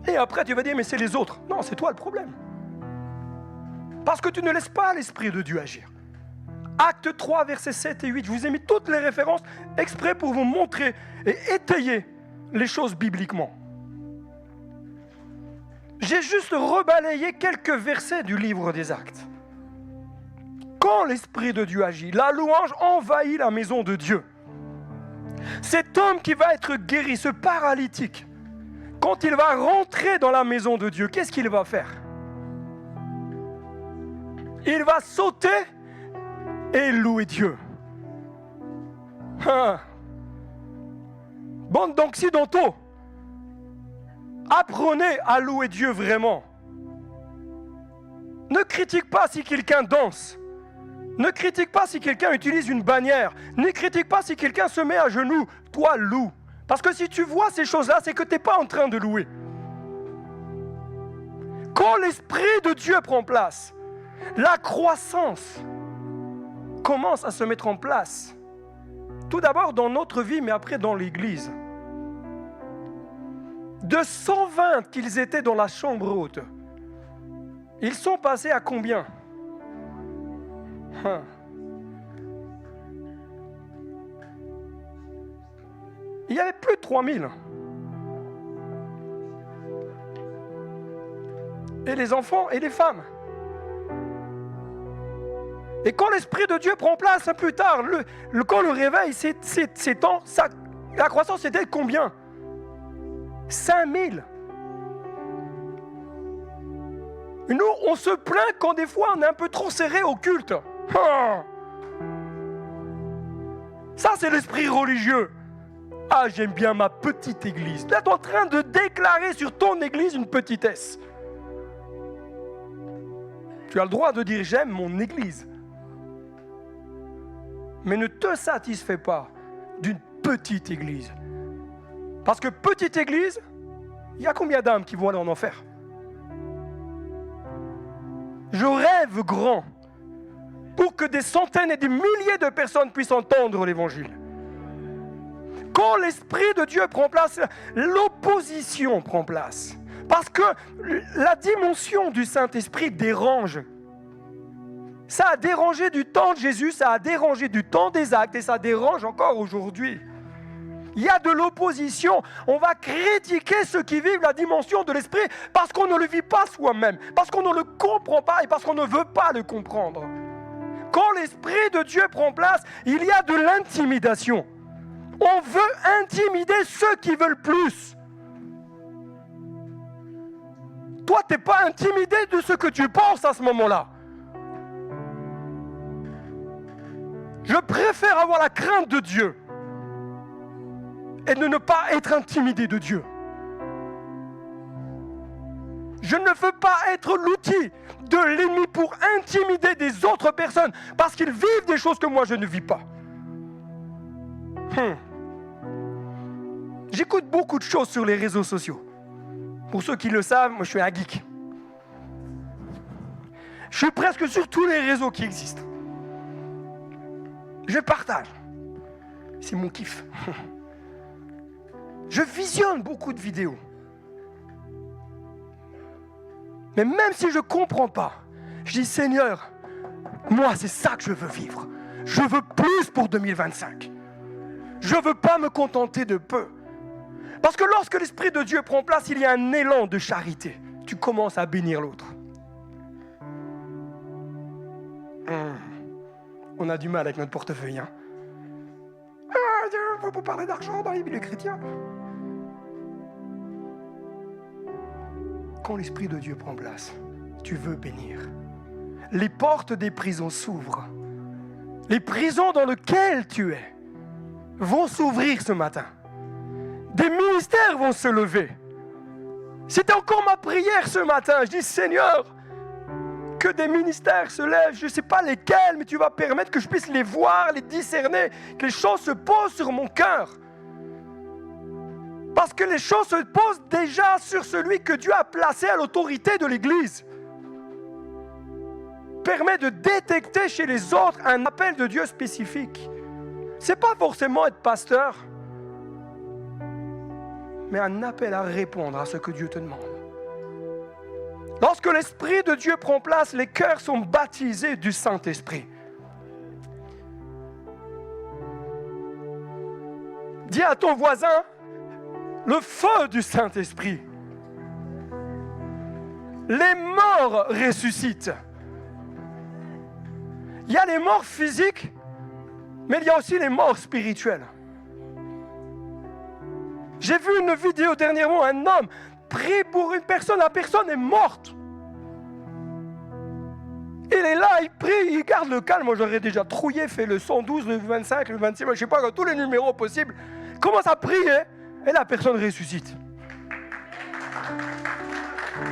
Et après tu vas dire, mais c'est les autres. Non, c'est toi le problème. Parce que tu ne laisses pas l'Esprit de Dieu agir. Acte 3, versets 7 et 8. Je vous ai mis toutes les références exprès pour vous montrer et étayer les choses bibliquement. J'ai juste rebalayé quelques versets du livre des Actes. Quand l'Esprit de Dieu agit, la louange envahit la maison de Dieu. Cet homme qui va être guéri, ce paralytique, quand il va rentrer dans la maison de Dieu, qu'est-ce qu'il va faire? Il va sauter et louer Dieu. Bande d'occidentaux, apprenez à louer Dieu vraiment. Ne critique pas si quelqu'un danse. Ne critique pas si quelqu'un utilise une bannière. Ne critique pas si quelqu'un se met à genoux. Toi, loue. Parce que si tu vois ces choses-là, c'est que tu n'es pas en train de louer. Quand l'Esprit de Dieu prend place, la croissance commence à se mettre en place. Tout d'abord dans notre vie, mais après dans l'Église. De 120 qu'ils étaient dans la chambre haute, ils sont passés à combien? Il y avait plus de 3000. Et les enfants et les femmes. Et quand l'Esprit de Dieu prend place plus tard, quand le réveil s'étend, la croissance était de combien? 5000. Et nous, on se plaint quand des fois on est un peu trop serré au culte. Ça, c'est l'esprit religieux. Ah, j'aime bien ma petite église. Tu es en train de déclarer sur ton église une petitesse. Tu as le droit de dire j'aime mon église. Mais ne te satisfais pas d'une petite église. Parce que petite église, il y a combien d'âmes qui vont aller en enfer? Je rêve grand pour que des centaines et des milliers de personnes puissent entendre l'évangile. Quand l'Esprit de Dieu prend place, l'opposition prend place. Parce que la dimension du Saint-Esprit dérange. Ça a dérangé du temps de Jésus, ça a dérangé du temps des actes et ça dérange encore aujourd'hui. Il y a de l'opposition. On va critiquer ceux qui vivent la dimension de l'Esprit parce qu'on ne le vit pas soi-même, parce qu'on ne le comprend pas et parce qu'on ne veut pas le comprendre. Quand l'Esprit de Dieu prend place, il y a de l'intimidation. On veut intimider ceux qui veulent plus. Toi, tu n'es pas intimidé de ce que tu penses à ce moment-là. Je préfère avoir la crainte de Dieu et de ne pas être intimidé de Dieu. Je ne veux pas être l'outil de l'ennemi pour intimider des autres personnes parce qu'ils vivent des choses que moi je ne vis pas. J'écoute beaucoup de choses sur les réseaux sociaux. Pour ceux qui le savent, moi je suis un geek. Je suis presque sur tous les réseaux qui existent. Je partage. C'est mon kiff. Je visionne beaucoup de vidéos. Mais même si je ne comprends pas, je dis Seigneur, moi c'est ça que je veux vivre. Je veux plus pour 2025. Je ne veux pas me contenter de peu. Parce que lorsque l'Esprit de Dieu prend place, il y a un élan de charité. Tu commences à bénir l'autre. On a du mal avec notre portefeuille. Hein. Il faut pas parler d'argent dans les milieux chrétiens. Quand l'Esprit de Dieu prend place, tu veux bénir. Les portes des prisons s'ouvrent. Les prisons dans lesquelles tu es vont s'ouvrir ce matin. Des ministères vont se lever. C'était encore ma prière ce matin. Je dis, Seigneur, que des ministères se lèvent, je ne sais pas lesquels, mais tu vas permettre que je puisse les voir, les discerner, que les choses se posent sur mon cœur. Parce que les choses se posent déjà sur celui que Dieu a placé à l'autorité de l'Église. Permet de détecter chez les autres un appel de Dieu spécifique. Ce n'est pas forcément être pasteur, mais un appel à répondre à ce que Dieu te demande. Lorsque l'Esprit de Dieu prend place, les cœurs sont baptisés du Saint-Esprit. Dis à ton voisin, le feu du Saint-Esprit. Les morts ressuscitent. Il y a les morts physiques, mais il y a aussi les morts spirituelles. J'ai vu une vidéo dernièrement, un homme prie pour une personne, la personne est morte. Il est là, il prie, il garde le calme. Moi j'aurais déjà trouillé, fait le 112, le 25, le 26, je ne sais pas, tous les numéros possibles. Commence à prier et la personne ressuscite.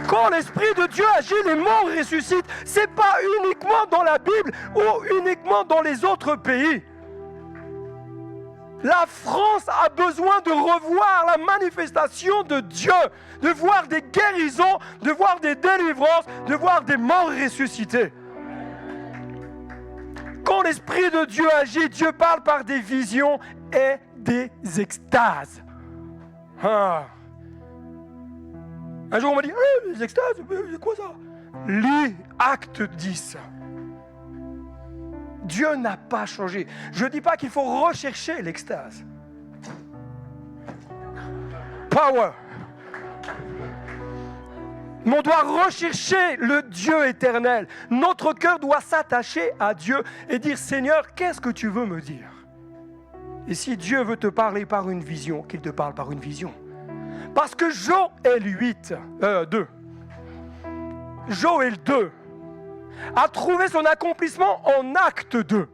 Quand l'Esprit de Dieu agit, les morts ressuscitent. Ce n'est pas uniquement dans la Bible ou uniquement dans les autres pays. La France a besoin de revoir la manifestation de Dieu, de voir des guérisons, de voir des délivrances, de voir des morts ressuscités. Quand l'Esprit de Dieu agit, Dieu parle par des visions et des extases. Ah. Un jour on m'a dit, les extases, c'est quoi ça? Lis Acte 10. Dieu n'a pas changé. Je ne dis pas qu'il faut rechercher l'extase. Power. Mais on doit rechercher le Dieu éternel. Notre cœur doit s'attacher à Dieu et dire, Seigneur, qu'est-ce que tu veux me dire? Et si Dieu veut te parler par une vision, qu'il te parle par une vision. Parce que Joël 2, Joël 2 a trouvé son accomplissement en Acte 2,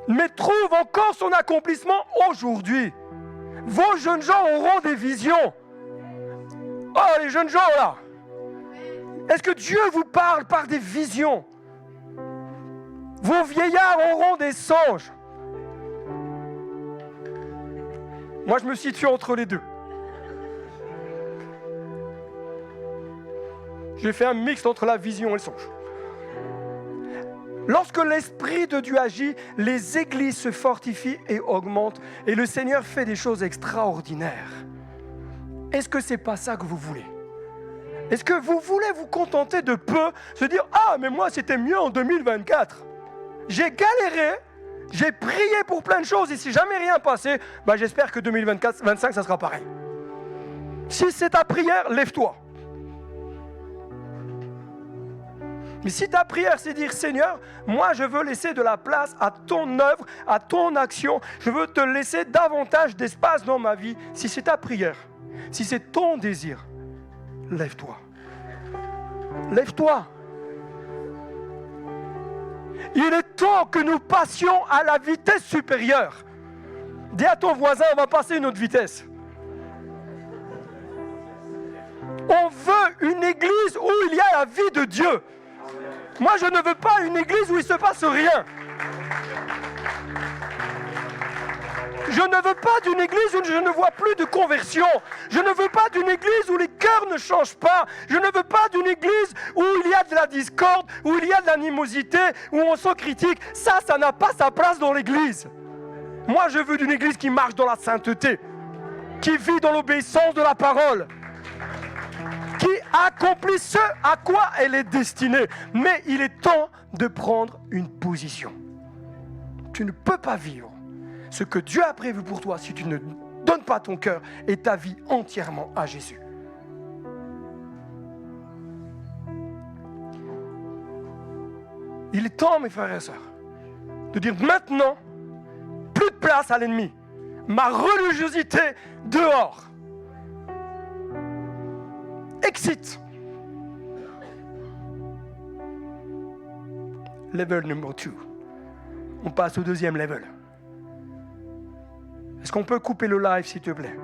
mais trouve encore son accomplissement aujourd'hui. Vos jeunes gens auront des visions. Oh, les jeunes gens là, est-ce que Dieu vous parle par des visions? Vos vieillards auront des songes. Moi, je me situe entre les deux. J'ai fait un mix entre la vision et le songe. Lorsque l'Esprit de Dieu agit, les églises se fortifient et augmentent, et le Seigneur fait des choses extraordinaires. Est-ce que ce n'est pas ça que vous voulez? Est-ce que vous voulez vous contenter de peu, se dire « Ah, mais moi, c'était mieux en 2024. J'ai galéré, j'ai prié pour plein de choses, et si jamais rien passé, ben j'espère que 2025, ça sera pareil. » Si c'est ta prière, lève-toi. Mais si ta prière, c'est dire, Seigneur, moi je veux laisser de la place à ton œuvre, à ton action. Je veux te laisser davantage d'espace dans ma vie. Si c'est ta prière, si c'est ton désir, lève-toi. Lève-toi. Il est temps que nous passions à la vitesse supérieure. Dis à ton voisin, on va passer une autre vitesse. On veut une église où il y a la vie de Dieu. Moi, je ne veux pas une église où il ne se passe rien. Je ne veux pas d'une église où je ne vois plus de conversion. Je ne veux pas d'une église où les cœurs ne changent pas. Je ne veux pas d'une église où il y a de la discorde, où il y a de l'animosité, où on se critique. Ça n'a pas sa place dans l'église. Moi, je veux d'une église qui marche dans la sainteté, qui vit dans l'obéissance de la parole, qui accomplit ce à quoi elle est destinée. Mais il est temps de prendre une position. Tu ne peux pas vivre ce que Dieu a prévu pour toi si tu ne donnes pas ton cœur et ta vie entièrement à Jésus. Il est temps, mes frères et sœurs, de dire maintenant, plus de place à l'ennemi. Ma religiosité dehors. Exit. Level number 2. On passe au deuxième level. Est-ce qu'on peut couper le live, s'il te plaît?